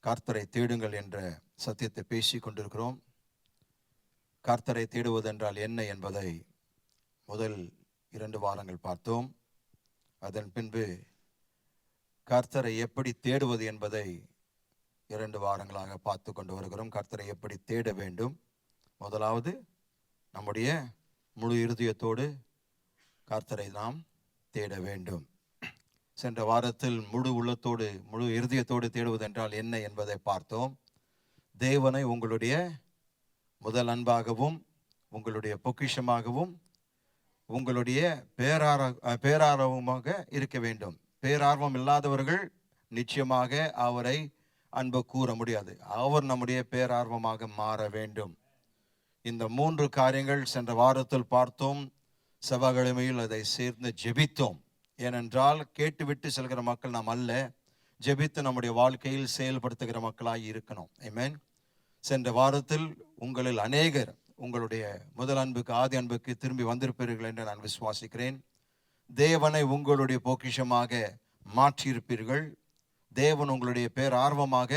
கர்த்தரை தேடுங்கள் என்ற சத்தியத்தை பேசி கொண்டிருக்கிறோம். கர்த்தரை தேடுவதென்றால் என்ன என்பதை முதல் 2 வாரங்கள் பார்த்தோம். அதன் பின்பு கர்த்தரை எப்படி தேடுவது என்பதை 2 வாரங்களாக பார்த்து கொண்டு வருகிறோம். கர்த்தரை எப்படி தேட வேண்டும்? முதலாவது நம்முடைய முழு இருதயத்தோடு கர்த்தரை நாம் தேட வேண்டும். சென்ற வாரத்தில் முழு உள்ளத்தோடு முழு இருதயத்தோடு தேடுவதென்றால் என்ன என்பதை பார்த்தோம். தேவனை உங்களுடைய முதல் அன்பாகவும் உங்களுடைய பொக்கிஷமாகவும் உங்களுடைய பேரார்வமாக இருக்க வேண்டும். பேரார்வம் இல்லாதவர்கள் நிச்சயமாக அவரை அன்பு கூற முடியாது. அவர் நம்முடைய பேரார்வமாக மாற வேண்டும். இந்த 3 காரியங்கள் சென்ற வாரத்தில் பார்த்தோம். செவ்வாய்க்கிழமையில் அதை சேர்ந்து ஜெபித்தோம். ஏனென்றால் கேட்டுவிட்டு செல்கிற மக்கள் நாம் அல்ல, ஜெபித்து நம்முடைய வாழ்க்கையில் செயல்படுத்துகிற மக்களாய் இருக்கணும். ஆமென். சென்ற வாரத்தில் உங்களில் அநேகர் உங்களுடைய முதல் அன்புக்கு ஆதி அன்புக்கு திரும்பி வந்திருப்பீர்கள் என்று நான் விசுவாசிக்கிறேன். தேவனை உங்களுடைய பொக்கிஷமாக மாற்றியிருப்பீர்கள். தேவன் உங்களுடைய பேரார்வமாக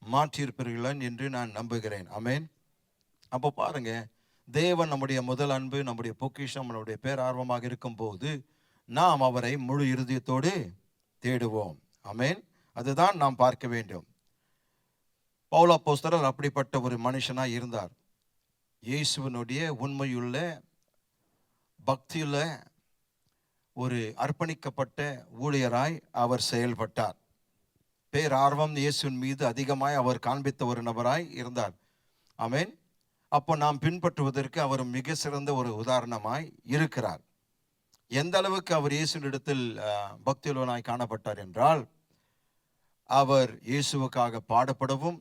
மாற்றியிருப்பீர்கள் என்று நான் நம்புகிறேன். ஆமென். அப்போ பாருங்க, தேவன் நம்முடைய முதல் அன்பு, நம்முடைய பொக்கிஷம், நம்முடைய பேரார்வமாக இருக்கும் போது நாம் அவரை முழு இருதயத்தோடு தேடுவோம். ஆமென். அதுதான் நாம் பார்க்க வேண்டும். பவுல் அப்போஸ்தலர் அப்படிப்பட்ட ஒரு மனுஷனாய் இருந்தார். இயேசுவினுடைய உண்மையுள்ள பக்தியுள்ள ஒரு அர்ப்பணிக்கப்பட்ட ஊழியராய் அவர் செயல்பட்டார். பேரார்வம் இயேசுவின் மீது அதிகமாய் அவர் காண்பித்த ஒரு நபராய் இருந்தார். ஆமென். அப்போ நாம் பின்பற்றுவதற்கு அவர் மிக சிறந்த ஒரு உதாரணமாய் இருக்கிறார். எந்த அளவுக்கு அவர் இயேசுவினிடத்தில் பக்தியுள்ளவனாய் காணப்பட்டார் என்றால், அவர் இயேசுவுக்காக பாடுபடவும்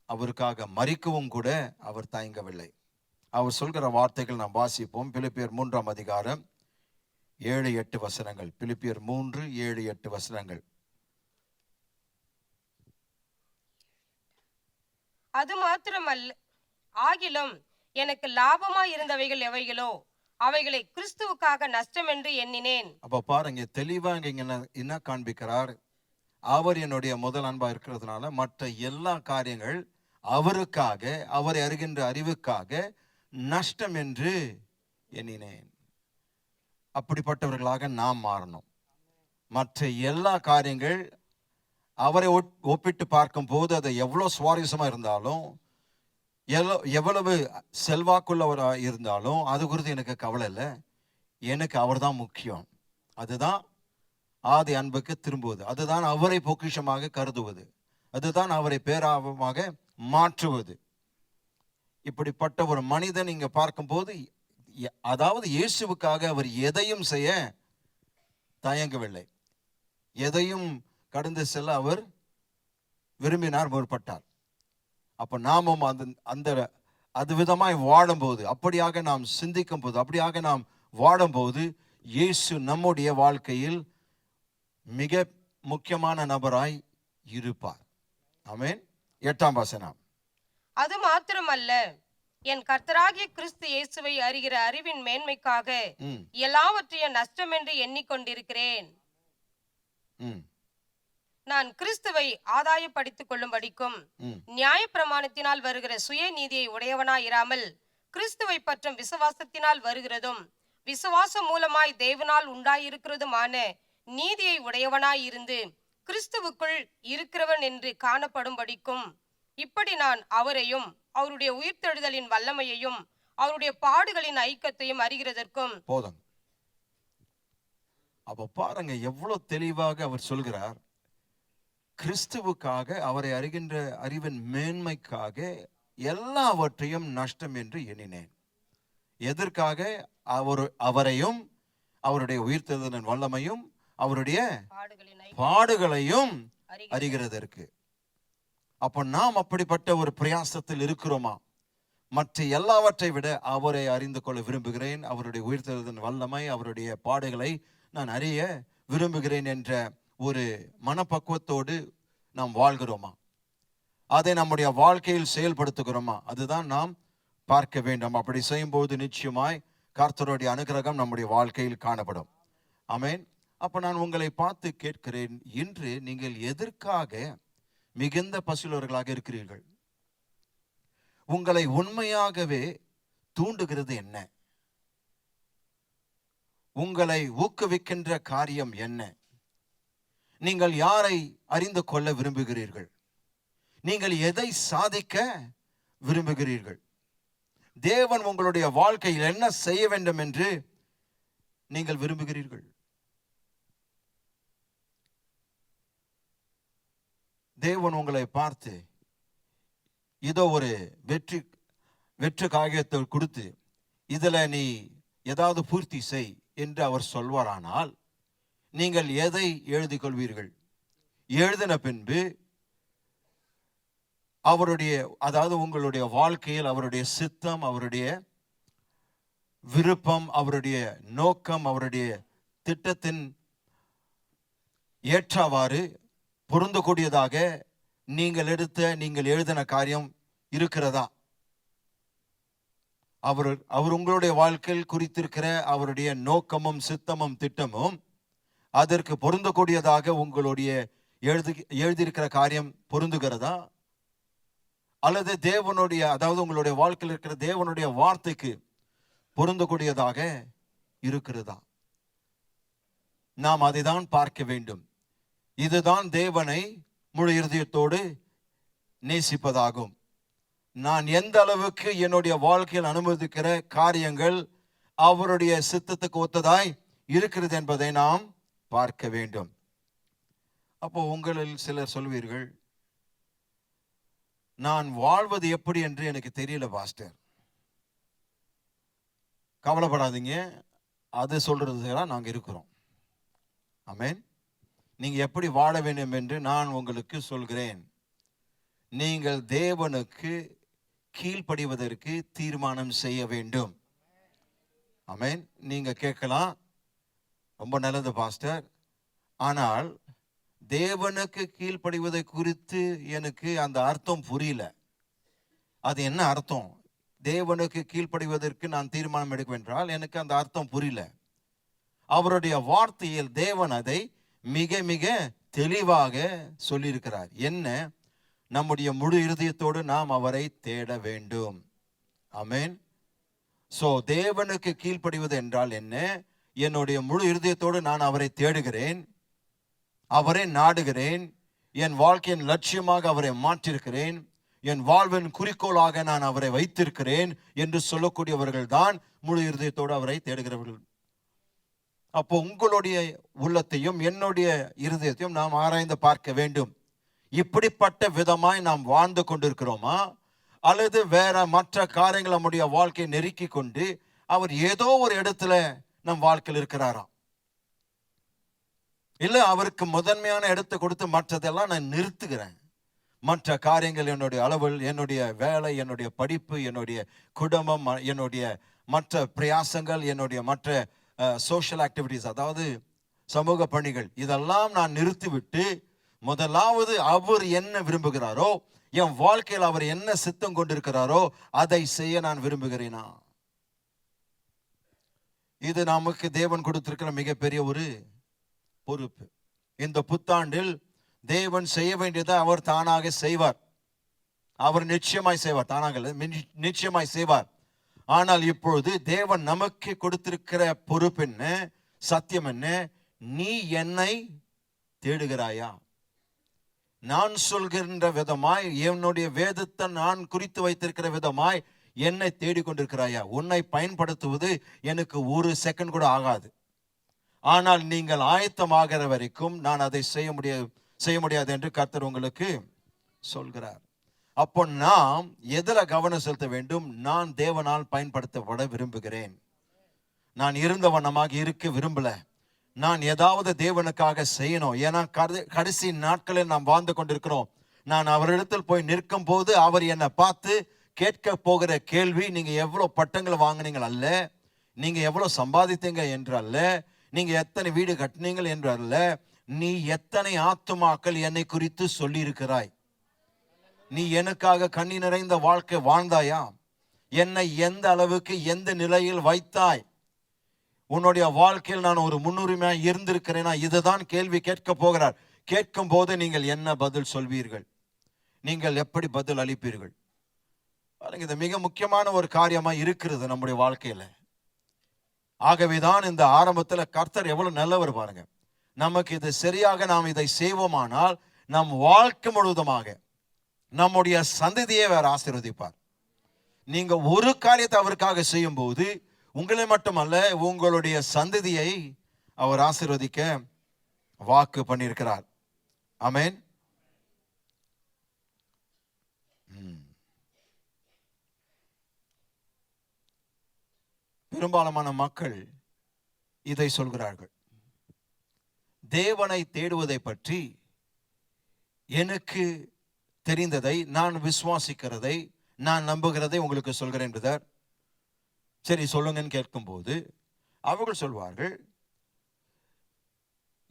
அவருக்காக மரிக்கவும் கூட அவர் தயங்கவில்லை. அவர் சொல்கிற வார்த்தைகள் நாம் வாசிப்போம். பிலிப்பியர் 3ஆம் அதிகாரம் 7-8 வசனங்கள். பிலிப்பியர் 3:7-8 வசனங்கள். அது மாத்திரமல்ல, ஆகிலும் எனக்கு லாபமாய் இருந்தவைகள் எவைகளோ அவைகளை கிறிஸ்துவுக்காக நஷ்டம் என்று எண்ணினேன். அப்ப பாருங்க, தெளிவா இங்க என்ன காண்பிக்கிறார்? அவர் என்னுடைய முதல் அன்பா இருக்கிறதுனால மற்ற எல்லா காரியங்கள் அவருக்காக, அவரை அறிகின்ற அறிவுக்காக நஷ்டம் என்று எண்ணினேன். அப்படிப்பட்டவர்களாக நாம் மாறணும். மற்ற எல்லா காரியங்கள் அவரை ஒப்பிட்டு பார்க்கும் போது அது எவ்வளவு சுவாரஸ்யமா இருந்தாலும், எவ்வளவு செல்வாக்குள்ளவராக இருந்தாலும் அது குறித்து எனக்கு கவலை இல்லை. எனக்கு அவர் தான் முக்கியம். அதுதான் ஆதி அன்புக்கு திரும்புவது. அதுதான் அவரை பொக்கிஷமாக கருதுவது. அதுதான் அவரை பேரார்வமாக மாற்றுவது. இப்படிப்பட்ட ஒரு மனிதன் இங்க பார்க்கும்போது, அதாவது இயேசுவுக்காக அவர் எதையும் செய்ய தயங்கவில்லை. எதையும் கடந்து செல்ல அவர் விரும்பினார், முற்பட்டார். அப்ப நாமும் அது விதமாய் வாழும்போது, அப்படியாக நாம் சிந்திக்கும் போது, அப்படியாக நாம் வாழும்போது இயேசு நம்முடைய வாழ்க்கையில் மிக முக்கியமான நபராய் இருப்பார். ஆமென். 8ஆம் வசனம். அது மாத்திரமல்ல, என் கர்த்தராகிய கிறிஸ்து இயேசுவை அறிகிற அறிவின் மேன்மைக்காக எல்லாவற்றையும் நஷ்டம் என்று எண்ணிக்கொண்டிருக்கிறேன். நான் கிறிஸ்துவை ஆதாயப்படுத்திக் கொள்ளும்படிக்கும் நியாய பிரமாணத்தினால் வருகிற சுய நீதியை உடையவனாயிராமல் கிறிஸ்துவை பற்றும் விசுவாசத்தினால் வருகிறதும் விசுவாசம் மூலமாய் தேவனால் உண்டாயிருக்கிறதுமான நீதியை உடையவனாயிருந்து கிறிஸ்துவுக்குள் இருக்கிறவன் என்று காணப்படும்படிக்கும் இப்படி நான் அவரையும் அவருடைய உயிர்த்தெழுதலின் வல்லமையையும் அவருடைய பாடுகளின் ஐக்கியத்தையும் அறிகிறதற்கும். போதும். அப்ப பாருங்க எவ்வளவு தெளிவாக அவர் சொல்கிறார். கிறிஸ்துவுக்காக, அவரை அறிகின்ற அறிவின் மேன்மைக்காக எல்லாவற்றையும் நஷ்டம் என்று எண்ணினேன். எதற்காக? அவரையும் அவருடைய உயிர்த்தெழுதலின் வல்லமையும் அவருடைய பாடுகளையும் அறிகிறதற்கு. அப்ப நாம் அப்படிப்பட்ட ஒரு பிரயாசத்தில் இருக்கிறோமா? மற்ற எல்லாவற்றை விட அவரை அறிந்து கொள்ள விரும்புகிறேன், அவருடைய உயிர்த்தெழுதலின் வல்லமை, அவருடைய பாடுகளை நான் அறிய விரும்புகிறேன் என்ற ஒரு மனப்பக்குவத்தோடு நாம் வாழ்கிறோமா? அதை நம்முடைய வாழ்க்கையில் செயல்படுத்துகிறோமா? அதுதான் நாம் பார்க்க வேண்டும். அப்படி செய்யும்போது நிச்சயமாய் கர்த்தருடைய அனுகிரகம் நம்முடைய வாழ்க்கையில் காணப்படும். ஆமென். அப்ப நான் உங்களை பார்த்து கேட்கிறேன், இன்று நீங்கள் எதற்காக மிகுந்த பசியுள்ளவர்களாக இருக்கிறீர்கள். உங்களை உண்மையாகவே தூண்டுகிறது என்ன? உங்களை ஊக்குவிக்கின்ற காரியம் என்ன? நீங்கள் யாரை அறிந்து கொள்ள விரும்புகிறீர்கள்? நீங்கள் எதை சாதிக்க விரும்புகிறீர்கள்? தேவன் உங்களுடைய வாழ்க்கையில் என்ன செய்ய வேண்டும் என்று நீங்கள் விரும்புகிறீர்கள்? தேவன் உங்களை பார்த்து இதோ ஒரு வெற்று காகிதத்தை கொடுத்து இதுல நீ ஏதாவது பூர்த்தி செய் என்று அவர் சொல்வாரானால் நீங்கள் எதை எழுதி கொள்வீர்கள்? எழுதின பின்பு அவருடைய, அதாவது உங்களுடைய வாழ்க்கையில் அவருடைய சித்தம், அவருடைய விருப்பம், அவருடைய நோக்கம், அவருடைய திட்டத்தின் ஏற்றவாறு பொருந்தக்கூடியதாக நீங்கள் எழுதின காரியம் இருக்கிறதா? அவர் உங்களுடைய வாழ்க்கையில் குறித்திருக்கிற அவருடைய நோக்கமும் சித்தமும் திட்டமும் அதற்கு பொருந்தக்கூடியதாக உங்களுடைய எழுதியிருக்கிற காரியம் பொருந்துகிறதா? அல்லது தேவனுடைய, அதாவது உங்களுடைய வாழ்க்கையில் இருக்கிற தேவனுடைய வார்த்தைக்கு பொருந்தக்கூடியதாக இருக்கிறதா? நாம் அதை தான் பார்க்க வேண்டும். இதுதான் தேவனை முழு இருதயத்தோடு நேசிப்பதாகும். நான் எந்த அளவுக்கு என்னுடைய வாழ்க்கையில் அனுமதிக்கிற காரியங்கள் அவருடைய சித்தத்துக்கு ஒத்ததாய் இருக்கிறது என்பதை நாம் பார்க்க வேண்டும். அப்போ உங்களில் சிலர் சொல்வீர்கள், நான் வாழ்வது எப்படி என்று எனக்கு தெரியல பாஸ்டர். கவலைப்படாதீங்க, அது சொல்றதுதான் நாங்க இருக்கிறோம். ஆமென். நீங்க எப்படி வாழ வேண்டும் என்று நான் உங்களுக்கு சொல்கிறேன். நீங்கள் தேவனுக்கு கீழ்ப்படிவதற்கு தீர்மானம் செய்ய வேண்டும். ஆமென். நீங்க கேட்கலாம், ரொம்ப நல்லது பாஸ்டர், ஆனால் தேவனுக்கு கீழ்ப்படிவதை குறித்து எனக்கு அந்த அர்த்தம் புரியல. அது என்ன அர்த்தம்? தேவனுக்கு கீழ்ப்படிவதற்கு நான் தீர்மானம் எடுக்க என்றால் எனக்கு அந்த அர்த்தம் புரியல. அவருடைய வார்த்தையில் தேவன் அதை மிக மிக தெளிவாக சொல்லியிருக்கிறார். என்ன? நம்முடைய முழு இருதயத்தோடு நாம் அவரை தேட வேண்டும். ஆமென். சோ தேவனுக்கு கீழ்ப்படிவது என்றால் என்ன? என்னுடைய முழு இருதயத்தோடு நான் அவரை தேடுகிறேன், அவரை நாடுகிறேன், என் வாழ்க்கையின் லட்சியமாக அவரை மாற்றிருக்கிறேன், என் வாழ்வின் குறிக்கோளாக நான் அவரை வைத்திருக்கிறேன் என்று சொல்லக்கூடியவர்கள் தான் முழு இருதயத்தோடு அவரை தேடுகிறவர்கள். அப்போ உங்களுடைய உள்ளத்தையும் என்னுடைய இருதயத்தையும் நாம் ஆராய்ந்து பார்க்க வேண்டும். இப்படிப்பட்ட விதமாய் நாம் வாழ்ந்து கொண்டிருக்கிறோமா, அல்லது வேற மற்ற காரியங்கள் நம்முடைய வாழ்க்கையை நெருக்கி கொண்டு அவர் ஏதோ ஒரு இடத்துல நம் வாழ்க்கையில் இருக்கிறாராம், இல்ல அவருக்கு முதன்மையான இடத்தை கொடுத்து மற்றதெல்லாம் நான் நிறுத்துகிறேன். மற்ற காரியங்கள், என்னுடைய அளவில், என்னுடைய வேலை, என்னுடைய படிப்பு, என்னுடைய குடும்பம், என்னுடைய மற்ற பிரயாசங்கள், என்னுடைய மற்ற சோஷியல் ஆக்டிவிட்டிஸ், அதாவது சமூக பணிகள், இதெல்லாம் நான் நிறுத்திவிட்டு முதலாவது அவர் என்ன விரும்புகிறாரோ, என் வாழ்க்கையில் அவர் என்ன சித்தம் கொண்டிருக்கிறாரோ அதை செய்ய நான் விரும்புகிறேனா? இது நமக்கு தேவன் கொடுத்திருக்கிற மிகப்பெரிய ஒரு பொறுப்பு. இந்த புத்தாண்டில் தேவன் செய்ய வேண்டியதை அவர் தானாக செய்வார். அவர் நிச்சயமாய் செய்வார், தானாக நிச்சயமாய் செய்வார். ஆனால் இப்பொழுது தேவன் நமக்கு கொடுத்திருக்கிற பொறுப்பு என்ன, சத்தியம் என்ன? நீ என்னை தேடுகிறாயா? நான் சொல்கின்ற விதமாய், என்னுடைய வேதத்தை நான் குறித்து வைத்திருக்கிற விதமாய் என்னை தேடிக்கொண்டிருக்கிறாயா? உன்னை பயன்படுத்துவது எனக்கு ஒரு செகண்ட் கூட ஆகாது. ஆனால் நீங்கள் ஆயத்தமாகிற வரைக்கும் நான் அதை செய்ய முடியாது என்று கர்த்தர் உங்களுக்கு சொல்கிறார். அப்போ நாம் எதில கவனம் செலுத்த வேண்டும்? நான் தேவனால் பயன்படுத்தப்பட விரும்புகிறேன். நான் இருந்த வண்ணமாக இருக்க விரும்பல. நான் ஏதாவது தேவனுக்காக செய்யணும். ஏன்னா கடைசி நாட்களில் நாம் வாழ்ந்து கொண்டிருக்கிறோம். நான் அவரிடத்தில் போய் நிற்கும் போது அவர் என்னை பார்த்து கேட்க போகிற கேள்வி, நீங்க எவ்வளவு பட்டங்களை வாங்கினீங்க அல்ல, நீங்க எவ்வளவு சம்பாதித்தீங்க என்று அல்ல, நீங்க எத்தனை வீடு கட்டினீங்கள் என்று அல்ல, நீ எத்தனை ஆத்துமாக்கள் என்னை குறித்து சொல்லி இருக்கிறாய், நீ எனக்காக கண்ணி நிறைந்த வாழ்க்கை வாழ்ந்தாயா, என்னை எந்த அளவுக்கு எந்த நிலையில் வைத்தாய், உன்னுடைய வாழ்க்கையில் நான் ஒரு முன்னுரிமையாக இருந்திருக்கிறேனா? இதுதான் கேள்வி கேட்க போகிறார். கேட்கும் போது நீங்கள் என்ன பதில் சொல்வீர்கள்? நீங்கள் எப்படி பதில் அளிப்பீர்கள்? இது மிக முக்கியமான ஒரு காரியமா இருக்கிறது நம்முடைய வாழ்க்கையில. ஆகவேதான் இந்த ஆரம்பத்துல கர்த்தர் எவ்வளவு நல்லவர் பாருங்க. நமக்கு இது சரியாக நாம் இதை செய்வோமானால் நம் வாழ்க்கை முழுவதுமாக நம்முடைய சந்ததியை வேற ஆசீர்வதிப்பார். நீங்க ஒரு காரியத்தை அவருக்காக செய்யும் போது உங்களை மட்டுமல்ல உங்களுடைய சந்ததியை அவர் ஆசீர்வதிக்க வாக்கு பண்ணியிருக்கிறார். ஆமென். பெரும்பாலான மக்கள் இதை சொல்கிறார்கள். தேவனை தேடுவதை பற்றி எனக்கு தெரிந்ததை, நான் விசுவாசிக்கிறதை, நான் நம்புகிறதை உங்களுக்கு சொல்கிறேன் பிரதர். சரி சொல்லுங்கன்னு கேட்கும்போது அவர்கள் சொல்வார்கள்,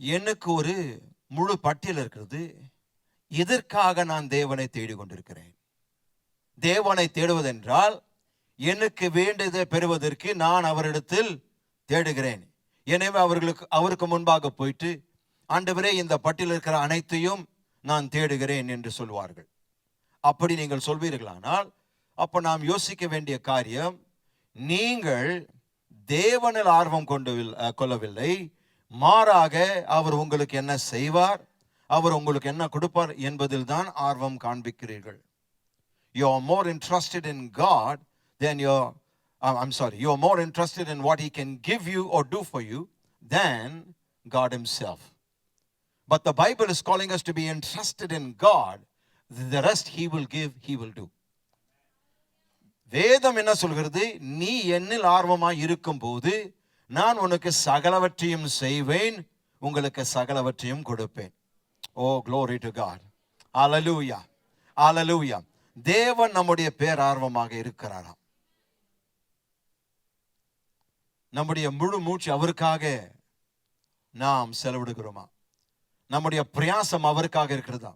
எனக்கு ஒரு முழு பட்டியல் இருக்கிறது, இதற்காக நான் தேவனை தேடிக்கொண்டிருக்கிறேன். தேவனை தேடுவதென்றால் எனக்கு வேண்டியதை பெறுவதற்கு நான் அவரிடத்தில் தேடுகிறேன். எனவே அவருக்கு முன்பாக போயிட்டு, ஆண்டவரே இந்த பட்டியலில் இருக்கிற அனைத்தையும் நான் தேடுகிறேன் என்று சொல்வார்கள். அப்படி நீங்கள் சொல்வீர்களானால் அப்ப நாம் யோசிக்க வேண்டிய காரியம், நீங்கள் தேவனில் ஆர்வம் கொள்ளவில்லை, மாறாக அவர் உங்களுக்கு என்ன செய்வார், அவர் உங்களுக்கு என்ன கொடுப்பார் என்பதில் தான் ஆர்வம் காண்பிக்கிறீர்கள். You are more interested in God than you are more interested in what he can give you or do for you than God himself. But the Bible is calling us to be interested in God. The rest he will give, he will do. வேதம் என்ன சொல்கிறது? நீ என்னில் ஆர்வமாய் இருக்கும் போது நான் உனக்கு சகலவற்றையும் செய்வேன், உங்களுக்கு சகலவற்றையும் கொடுப்பேன். Oh, glory to God. Hallelujah. Hallelujah. தேவன் நம்முடைய பேரார்வமாக இருக்கிறாராம். நம்முடைய முழு மூச்சு அவருக்காக நாம் செலவிடுகிறோமா? நம்முடைய பிரயாசம் அவருக்காக இருக்கிறதா?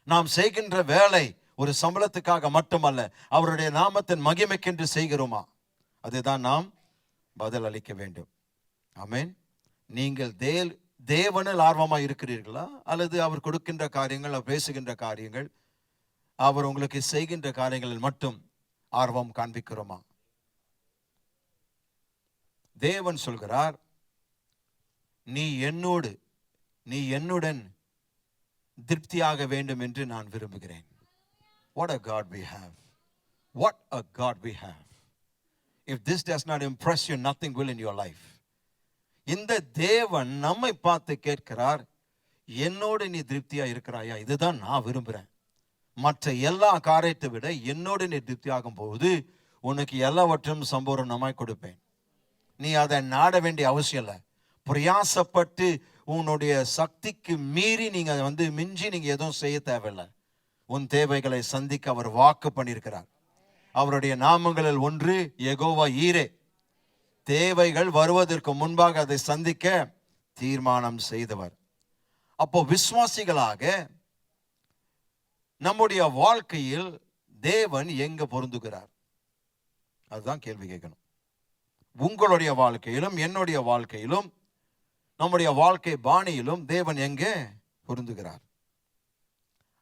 நாம் செய்கின்ற வேலை ஒரு சம்பளத்துக்காக மட்டுமல்ல, அவருடைய நாமத்தின் மகிமைக்கென்று செய்கிறோமா? அதுதான் நாம் பதில் அளிக்க வேண்டும். ஆமென். நீங்கள் தேவனில் ஆர்வமாக இருக்கிறீர்களா, அல்லது அவர் கொடுக்கின்ற காரியங்கள், அவர் பேசுகின்ற காரியங்கள், அவர் உங்களுக்கு செய்கின்ற காரியங்களில் மட்டும் ஆர்வம் காண்பிக்கிறோமா? தேவன் சொல்கிறார், நீ என்னுடன் திருப்தியாக வேண்டும் என்று நான் விரும்புகிறேன். What a God we have. What a God we have. If this does not impress you, nothing will in your life. இந்த தேவன் நம்மை பார்த்து கேட்கிறார், என்னோடு நீ திருப்தியா இருக்கிறாயா? இதுதான் நான் விரும்புகிறேன். மற்ற எல்லா காரியத்தை விட என்னோடு நீ திருப்தியாகும் போது உனக்கு எல்லாவற்றும் சம்பூர்ணமாய் கொடுப்பேன். நீ அதை நாட வேண்டிய அவசியம் இல்லை. பிரயாசப்பட்டு உன்னுடைய சக்திக்கு மீறி நீங்க மிஞ்சி நீங்க எதுவும் செய்ய தேவையில்லை. உன் தேவைகளை சந்திக்க அவர் வாக்கு பண்ணியிருக்கிறார். அவருடைய நாமங்களில் ஒன்று யெகோவா ஈரே. தேவைகள் வருவதற்கு முன்பாக அதை சந்திக்க தீர்மானம் செய்தவர். அப்போ விசுவாசிகளாக நம்முடைய வாழ்க்கையில் தேவன் எங்க பொருந்துகிறார்? அதுதான் கேள்வி கேட்கணும். உங்களுடைய வாழ்க்கையிலும் என்னுடைய வாழ்க்கையிலும் நம்முடைய வாழ்க்கை பாணியிலும் தேவன் எங்கே பொருந்துகிறார்?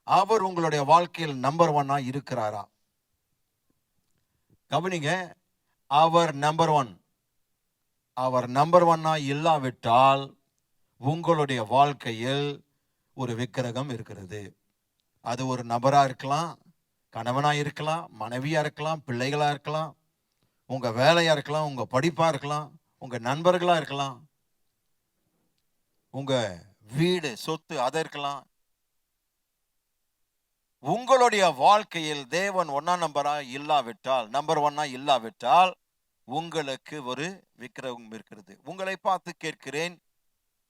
அவர் உங்களுடைய வாழ்க்கையில் நம்பர் 1 இருக்கிறாரா? கவனிங்க, அவர் நம்பர் 1 இல்லாவிட்டால் உங்களுடைய வாழ்க்கையில் ஒரு விக்கிரகம் இருக்கிறது. அது ஒரு நபரா இருக்கலாம், கணவனா இருக்கலாம், மனைவியா இருக்கலாம், பிள்ளைகளா இருக்கலாம், உங்க வேலையா இருக்கலாம், உங்க படிப்பா இருக்கலாம், உங்க நண்பர்களா இருக்கலாம், உங்க வீடு சொத்து அது இருக்கலாம். உங்களுடைய வாழ்க்கையில் தேவன் 1 நம்பரா இல்லாவிட்டால் உங்களுக்கு ஒரு விக்கிரகம் இருக்கிறது. உங்களை பார்த்து கேட்கிறேன்,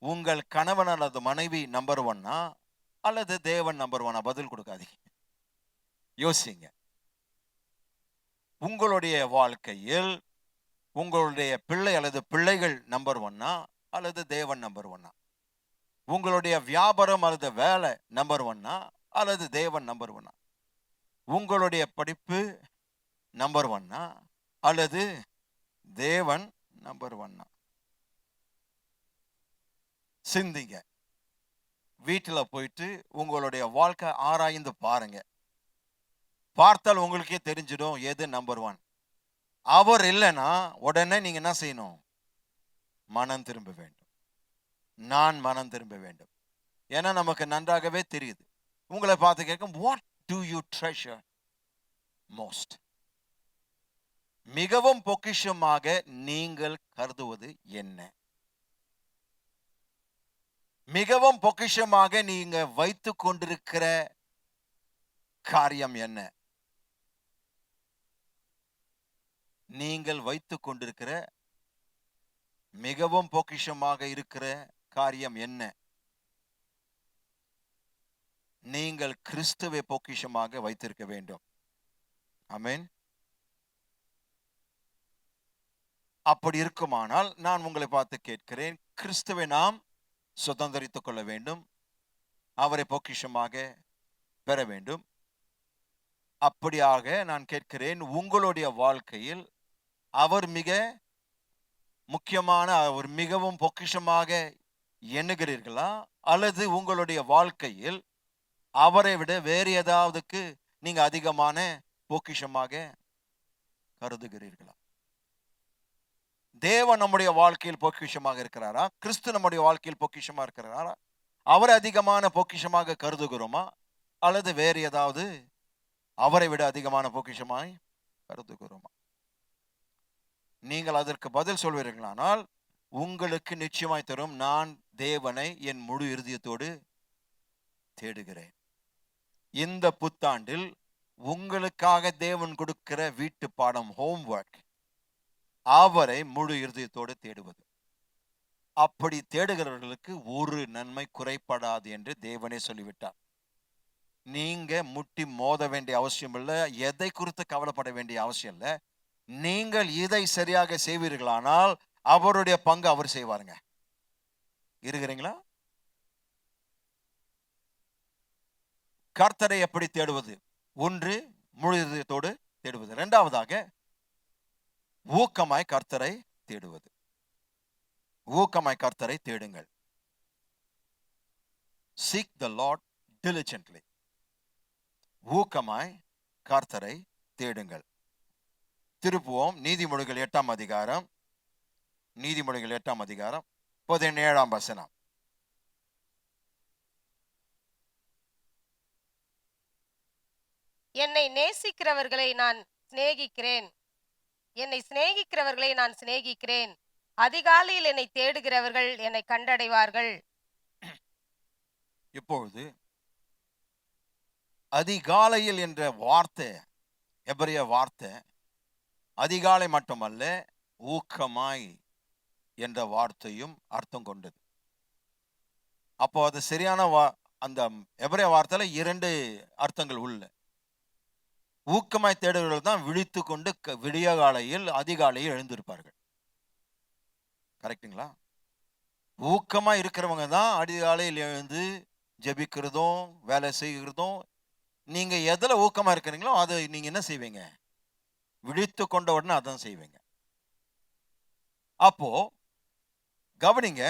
உங்கள் கணவன் அல்லது மனைவி நம்பர் 1 அல்லது தேவன் நம்பர் 1? பதில் கொடுக்காதீங்க, யோசிங்க. உங்களுடைய வாழ்க்கையில் உங்களுடைய பிள்ளை அல்லது பிள்ளைகள் நம்பர் 1 அல்லது தேவன் நம்பர் 1? உங்களுடைய வியாபாரம் அல்லது வேலை நம்பர் 1 அல்லது தேவன் நம்பர் 1? உங்களுடைய படிப்பு நம்பர் 1 அல்லது தேவன் நம்பர் 1? சிந்திங்க. வீட்டில் போயிட்டு உங்களுடைய வாழ்க்கை ஆராய்ந்து பாருங்க. பார்த்தால் உங்களுக்கே தெரிஞ்சிடும் எது நம்பர் 1. அவர் இல்லைன்னா உடனே நீங்க என்ன செய்யணும்? மனம் திரும்ப வேண்டும். நான் மனம் திரும்ப வேண்டும். ஏன்னா நமக்கு நன்றாகவே தெரியுது. உங்களை பார்த்து கேட்கும், what to you treasure most? மிகவும் பொக்கிஷமாக நீங்கள் கருதுவது என்ன? மிகவும் பொக்கிஷமாக நீங்க வைத்து கொண்டிருக்கிற காரியம் என்ன? நீங்கள் வைத்துக் கொண்டிருக்கிற மிகவும் பொக்கிஷமாக இருக்கிற காரியம் என்ன? நீங்கள் கிறிஸ்துவை பொக்கிஷமாக வைத்திருக்க வேண்டும். ஆமென். அப்படி இருக்குமானால் நான் உங்களை பார்த்து கேட்கிறேன், கிறிஸ்துவை நாம் சுதந்திரித்துக் கொள்ள வேண்டும். அவரை பொக்கிஷமாக பெற வேண்டும். அப்படியாக நான் கேட்கிறேன், உங்களுடைய வாழ்க்கையில் அவர் மிக முக்கியமான, அவர் மிகவும் பொக்கிஷமாக எண்ணுகிறீர்களா? அல்லது உங்களுடைய வாழ்க்கையில் அவரை விட வேறு ஏதாவதுக்கு நீங்க அதிகமான பொக்கிஷமாக கருதுகிறீர்களா? தேவன் நம்முடைய வாழ்க்கையில் பொக்கிஷமாக இருக்கிறாரா? கிறிஸ்து நம்முடைய வாழ்க்கையில் பொக்கிஷமா இருக்கிறாரா? அவரை அதிகமான பொக்கிஷமாக கருதுகிறோமா? அல்லது வேறு ஏதாவது அவரை விட அதிகமான பொக்கிஷமாய் கருதுகிறோமா? நீங்கள் அதற்கு பதில் சொல்வீர்களானால் உங்களுக்கு நிச்சயமாய் தரும், நான் தேவனை என் முழு இருதயத்தோடு தேடுகிறேன். இந்த புத்தாண்டில் உங்களுக்காக தேவன் கொடுக்கிற வீட்டு பாடம், ஹோம்வொர்க், அவரை முழு இருதயத்தோடு தேடுவது. அப்படி தேடுகிறவர்களுக்கு ஒரு நன்மை குறைபடாது என்று தேவனே சொல்லிவிட்டார். நீங்க முட்டி மோத வேண்டிய அவசியம் இல்லை. எதை குறித்து கவலைப்பட வேண்டிய அவசியம் இல்லை. நீங்கள் இதை சரியாக செய்வீர்களானால் அவருடைய பங்கு அவர் செய்வாருங்க. இருக்கிறீங்களா? கர்த்தரை எப்படி தேடுவது? ஒன்று, முழு இதயத்தோடு தேடுவது. இரண்டாவதாக, ஊக்கமாய் கர்த்தரை தேடுவது. ஊக்கமாய் கர்த்தரை தேடுங்கள். Seek the Lord diligently. ஊக்கமாய் கர்த்தரை தேடுங்கள். திருப்புவோம் நீதிமொழிகள் 8ஆம் அதிகாரம். நீதிமொழிகள் 8ஆம் அதிகாரம் 17ஆம் வசனம். என்னை நேசிக்கிறவர்களை நான் சிநேகிக்கிறேன். என்னை சிநேகிக்கிறவர்களை நான் சிநேகிக்கிறேன். அதிகாலையில் என்னை தேடுகிறவர்கள் என்னை கண்டடைவார்கள். இப்பொழுது அதிகாலையில் என்ற வார்த்தை, எபிரேய வார்த்தை, அதிகாலை மட்டுமல்ல, ஊக்கமாய் என்ற வார்த்தையும் அர்த்தம் கொண்டது. அப்போ அது சரியான அந்த எபிரேய வார்த்தையில 2 அர்த்தங்கள் உள்ள. ஊக்கமாய் தேடுகிறவர்கள் தான் விழித்து கொண்டு விடிய காலையில் அதிகாலையில் எழுந்திருப்பார்கள். கரெக்டுங்களா? ஊக்கமாய் இருக்கிறவங்க தான் அதிகாலையில் எழுந்து ஜெபிக்கிறதும் வேலை செய்கிறதும். நீங்க எதுல ஊக்கமா இருக்கிறீங்களோ அதை நீங்க என்ன செய்வீங்க? விழித்து கொண்ட உடனே அதான் செய்வீங்க. அப்போ கவனிங்க,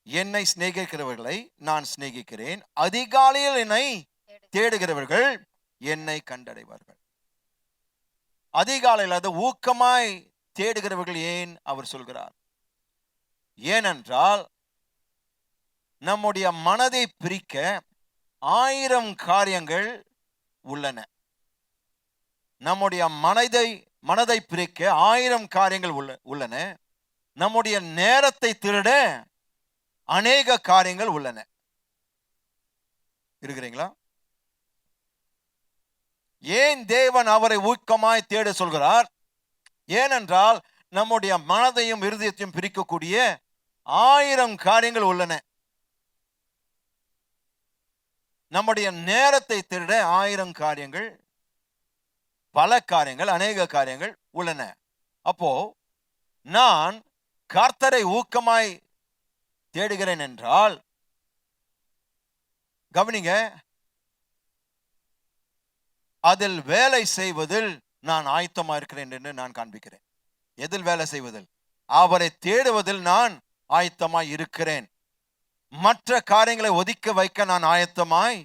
என்னை சிநேகிக்கிறவர்களை நான் சிநேகிக்கிறேன், அதிகாலையில் என்னை தேடுகிறவர்கள் என்னை கண்டடைவார்கள். அதிகாலையில் அது ஊக்கமாய் தேடுகிறவர்கள் ஏன் அவர் சொல்கிறார்? ஏனென்றால் நம்முடைய மனதை பிரிக்க 1000 காரியங்கள் உள்ளன. நம்முடைய மனதை பிரிக்க 1000 காரியங்கள் உள்ளன. நம்முடைய நேரத்தை திருட அநேக காரியங்கள் உள்ளன. இருக்கிறீங்களா? ஏன் தேவன் அவரை ஊக்கமாய் தேட சொல்கிறார்? ஏனென்றால் நம்முடைய மனதையும் இருதயத்தையும் பிரிக்கக்கூடிய 1000 காரியங்கள் உள்ளன. நம்முடைய நேரத்தை திருட 1000 காரியங்கள், பல காரியங்கள், அநேக காரியங்கள் உள்ளன. அப்போ நான் கர்த்தரை ஊக்கமாய் தேடுகிறேன் என்றால், கவனிங்க, அதில் வேலை செய்வதில் நான் ஆயத்தமா இருக்கிறேன் என்று நான் காண்பிக்கிறேன். எதில் வேலை செய்வதில்? அவரை தேடுவதில் நான் ஆயத்தமாய் இருக்கிறேன். மற்ற காரியங்களை ஒதுக்க வைக்க நான் ஆயத்தமாய்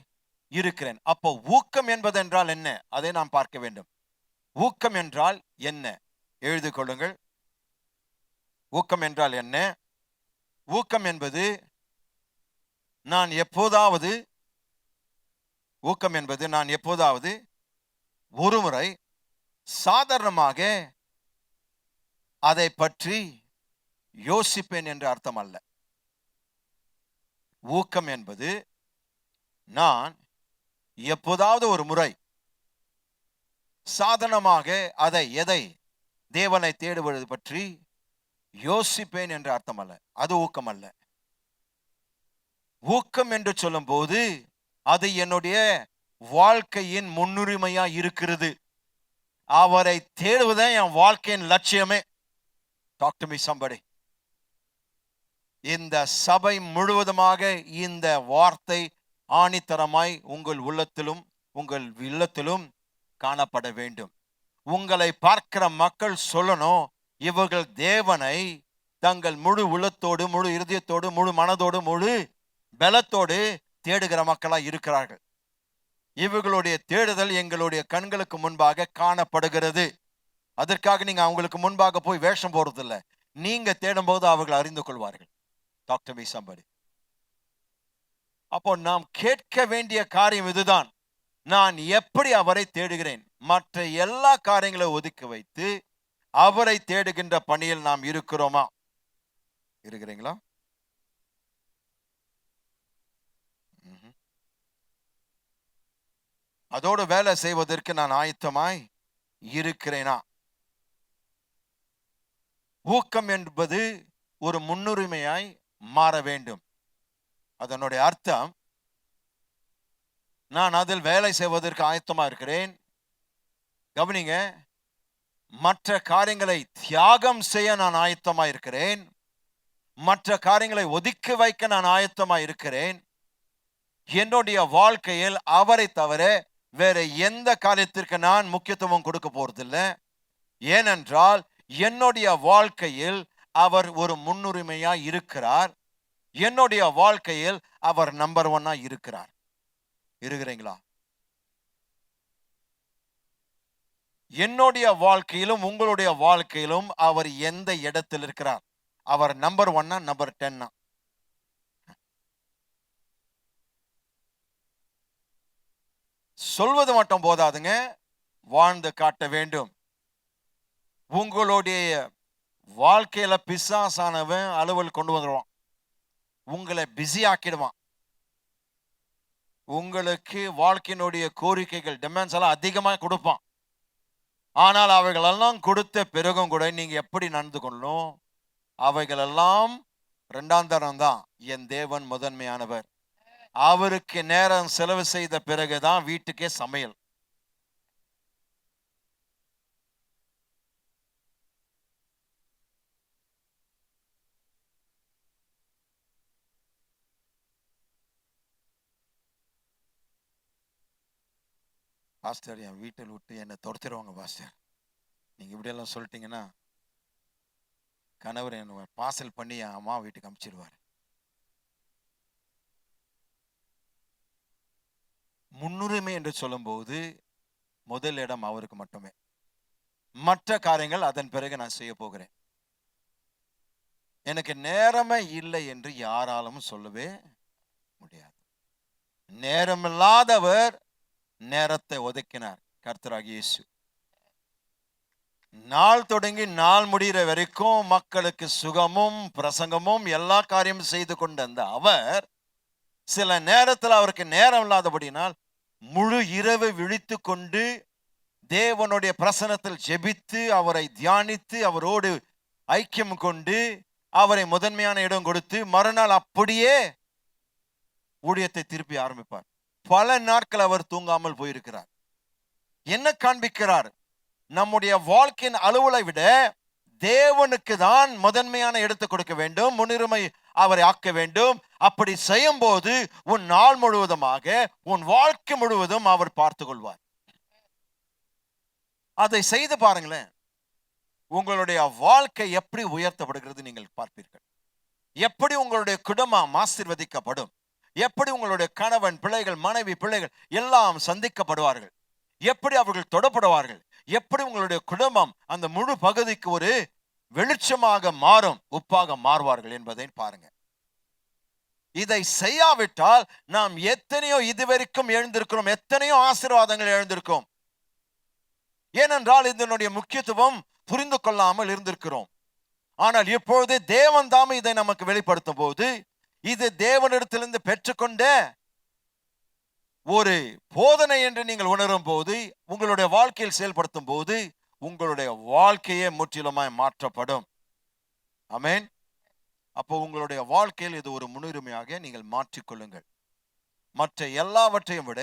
இருக்கிறேன். அப்போ ஊக்கம் என்பது என்றால் என்ன? அதை நாம் பார்க்க வேண்டும். ஊக்கம் என்றால் என்ன? எழுதிக் கொள்ளுங்கள். ஊக்கம் என்றால் என்ன? ஊக்கம் என்பது நான் எப்போதாவது ஒருமுறை சாதாரணமாக அதை பற்றி யோசிப்பேன் என்று அர்த்தம் அல்ல. ஊக்கம் என்பது நான் எப்போதாவது ஒரு முறை சாதாரணமாக எதை தேவனை தேடுவது பற்றி யோசிப்பேன் என்று அர்த்தம் அல்ல. அது ஊக்கம் அல்ல. ஊக்கம் என்று சொல்லும் போது அது என்னுடைய வாழ்க்கையின் முன்னுரிமையா இருக்கிறது. அவரை தேடுவதே என் வாழ்க்கையின் லட்சியமே. Talk to me somebody. இந்த சபை முழுவதுமாக இந்த வார்த்தை ஆணித்தரமாய் உங்கள் உள்ளத்திலும் உங்கள் இல்லத்திலும் காணப்பட வேண்டும். உங்களை பார்க்கிற மக்கள் சொல்லணும், இவர்கள் தேவனை தங்கள் முழு உள்ளத்தோடு, முழு இருதயத்தோடு, முழு மனதோடு, முழு பலத்தோடு தேடுகிற மக்களா இருக்கிறார்கள். இவர்களுடைய தேடுதல் எங்களுடைய கண்களுக்கு முன்பாக காணப்படுகிறது. அதற்காக நீங்க அவங்களுக்கு முன்பாக போய் வேஷம் போறது இல்லை. நீங்க தேடும் போது அவர்கள் அறிந்து கொள்வார்கள். Talk to me somebody. அப்போ நாம் கேட்க வேண்டிய காரியம் இதுதான். நான் எப்படி அவரை தேடுகிறேன்? மற்ற எல்லா காரியங்களை ஒதுக்கி வைத்து அவரை தேடுகின்ற பணியில் நாம் இருக்கிறோமா? இருக்கிறீங்களா? அதோடு வேலை செய்வதற்கு நான் ஆயத்தமாய் இருக்கிறேனா? ஊக்கம் என்பது ஒரு முன்னுரிமையாய் மாற வேண்டும். அதனுடைய அர்த்தம், நான் அதில் வேலை செய்வதற்கு ஆயத்தமா இருக்கிறேன். கவனிங்க, மற்ற காரியங்களை தியாகம் செய்ய நான் ஆயத்தமா இருக்கிறேன். மற்ற காரியங்களை ஒதுக்கி வைக்க நான் ஆயத்தமா இருக்கிறேன். என்னுடைய வாழ்க்கையில் அவரை தவிர வேற எந்த காரியத்திற்கு நான் முக்கியத்துவம் கொடுக்க போறதில்லை. ஏனென்றால் என்னுடைய வாழ்க்கையில் அவர் ஒரு முன்னுரிமையா இருக்கிறார். என்னுடைய வாழ்க்கையில் அவர் நம்பர் 1 இருக்கிறார். இருக்கிறீங்களா? என்னுடைய வாழ்க்கையிலும் உங்களுடைய வாழ்க்கையிலும் அவர் எந்த இடத்தில் இருக்கிறார்? அவர் நம்பர் 1 நம்பர் 10? சொல்வது மட்டும் போதாதுங்க, வாழ்ந்து காட்ட வேண்டும். உங்களுடைய வாழ்க்கையில பிசாசானவன் அலுவல் கொண்டு வந்துடுவான். உங்களை பிஸி ஆக்கிடுவான். உங்களுக்கு வாழ்க்கையினுடைய கோரிக்கைகள், டிமாண்ட்ஸ் எல்லாம் அதிகமாக கொடுப்பான். ஆனால் அவைகளெல்லாம் கொடுத்த பிறகும் கூட நீங்க எப்படி நடந்து கொள்ளணும்? அவைகளெல்லாம் 2ஆம் தரம் தான். என் தேவன் முதன்மையானவர். அவருக்கு நேரம் செலவு செய்த பிறகுதான் வீட்டுக்கே சமையல். பாஸ்டர், என் வீட்டில் விட்டு என்னை துரத்திடுவாங்க பாஸ்டர். நீங்க இப்படியெல்லாம் சொல்லிட்டீங்கன்னா கணவர் என்ன பார்சல் பண்ணி என் அம்மா வீட்டுக்கு அனுப்பிச்சிடுவார். முன்னுரிமை என்று சொல்லும்போது முதல் இடம் அவருக்கு மட்டுமே. மற்ற காரியங்கள் அதன் பிறகு நான் செய்ய போகிறேன். எனக்கு நேரமே இல்லை என்று யாராலும் சொல்லவே முடியாது. நேரமில்லாதவர் நேரத்தை ஒதுக்கினார், கர்த்தராகிய இயேசு. நாள் தொடங்கி நாள் முடிகிற வரைக்கும் மக்களுக்கு சுகமும் பிரசங்கமும் எல்லா காரியமும் செய்து கொண்டு வந்த அவர் சில நேரத்தில் அவருக்கு நேரம் இல்லாதபடினால் முழு இரவு விழித்து கொண்டு தேவனுடைய பிரசன்னத்தில் ஜெபித்து அவரை தியானித்து அவரோடு ஐக்கியம் கொண்டு அவரை முதன்மையான இடம் கொடுத்து மறுநாள் அப்படியே ஊழியத்தை திருப்பி ஆரம்பிப்பார். பல நாட்கள் அவர் தூங்காமல் போயிருக்கிறார். என்ன காண்பிக்கிறார்? நம்முடைய வாழ்க்கையின் அலுவலை விட தேவனுக்கு தான் முதன்மையான இடத்தை கொடுக்க வேண்டும், முன்னுரிமை அவரை ஆக்க வேண்டும். அப்படி செய்யும் போது உன் நாள் முழுவதுமாக, உன் வாழ்க்கை முழுவதும் அவர் பார்த்து கொள்வார். அதை செய்து பாருங்களேன். உங்களுடைய வாழ்க்கை எப்படி உயர்த்தப்படுகிறது நீங்கள் பார்ப்பீர்கள். எப்படி உங்களுடைய குடும்பம் ஆசீர்வதிக்கப்படும், எப்படி உங்களுடைய கணவன், பிள்ளைகள், மனைவி, பிள்ளைகள் எல்லாம் சந்திக்கப்படுவார்கள், எப்படி அவர்கள் தொடப்படுவார்கள், எப்படி உங்களுடைய குடும்பம் அந்த முழு பகுதிக்கு ஒரு வெளிச்சமாக மாறும், உப்பாக மாறுவார்கள் என்பதை பாருங்க. இதை செய்யாவிட்டால் நாம் எத்தனையோ இதுவரைக்கும் எழுந்திருக்கிறோம், எத்தனையோ ஆசீர்வாதங்கள் எழுந்திருக்கும். ஏனென்றால் இதனுடைய முக்கியத்துவம் புரிந்து கொள்ளாமல் இருந்திருக்கிறோம். ஆனால் இப்பொழுது தேவன் தாமே இதை நமக்கு வெளிப்படுத்தும் போது, இது தேவனிடத்திலிருந்து பெற்றுக்கொண்ட ஒரு போதனை என்று நீங்கள் உணரும் போது, உங்களுடைய வாழ்க்கையில் செயல்படுத்தும் போது உங்களுடைய வாழ்க்கையே முற்றிலுமாய் மாற்றப்படும். ஆமென். அப்போ உங்களுடைய வாழ்க்கையில் இது ஒரு முன்னுரிமையாக நீங்கள் மாற்றிக்கொள்ளுங்கள். மற்ற எல்லாவற்றையும் விட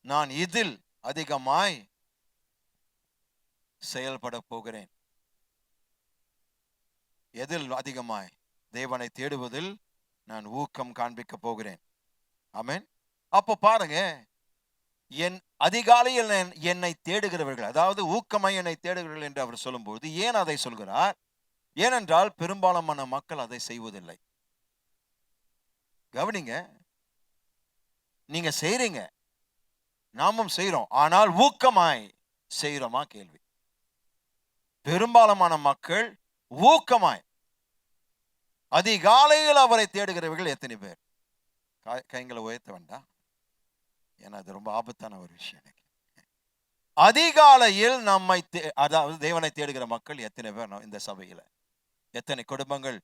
நான் இதில் அதிகமாய் செயல்பட போகிறேன். எதில் அதிகமாய்? தேவனை தேடுவதில் நான் ஊக்கம் காண்பிக்க போகிறேன். ஆமென். அப்போ பாருங்க, என் அதிகாலையில் என்னை தேடுகிறவர்கள், அதாவது ஊக்கமாய் என்னை தேடுகிறவர்கள் என்று அவர் சொல்லும்போது ஏன் அதை சொல்கிறார்? ஏனென்றால் பெரும்பாலான மக்கள் அதை செய்வதில்லை. கவனிங்க, நீங்க செய்றீங்க, நாமும் செய்றோம், ஆனால் ஊக்கமாய் செய்றோமா? கேள்வி. பெரும்பாலான மக்கள் ஊக்கமாய் அதிகாலையில் அவரை தேடுகிறவர்கள் எத்தனை பேர்? கைங்களை உயர்த்த வேண்டாம், ஏன்னா அது ரொம்ப ஆபத்தான ஒரு விஷயம். அதிகாலையில் நம்மை அதாவது தேவனை தேடுகிற மக்கள் எத்தனை பேர் இந்த சபையில? எத்தனை குடும்பங்கள்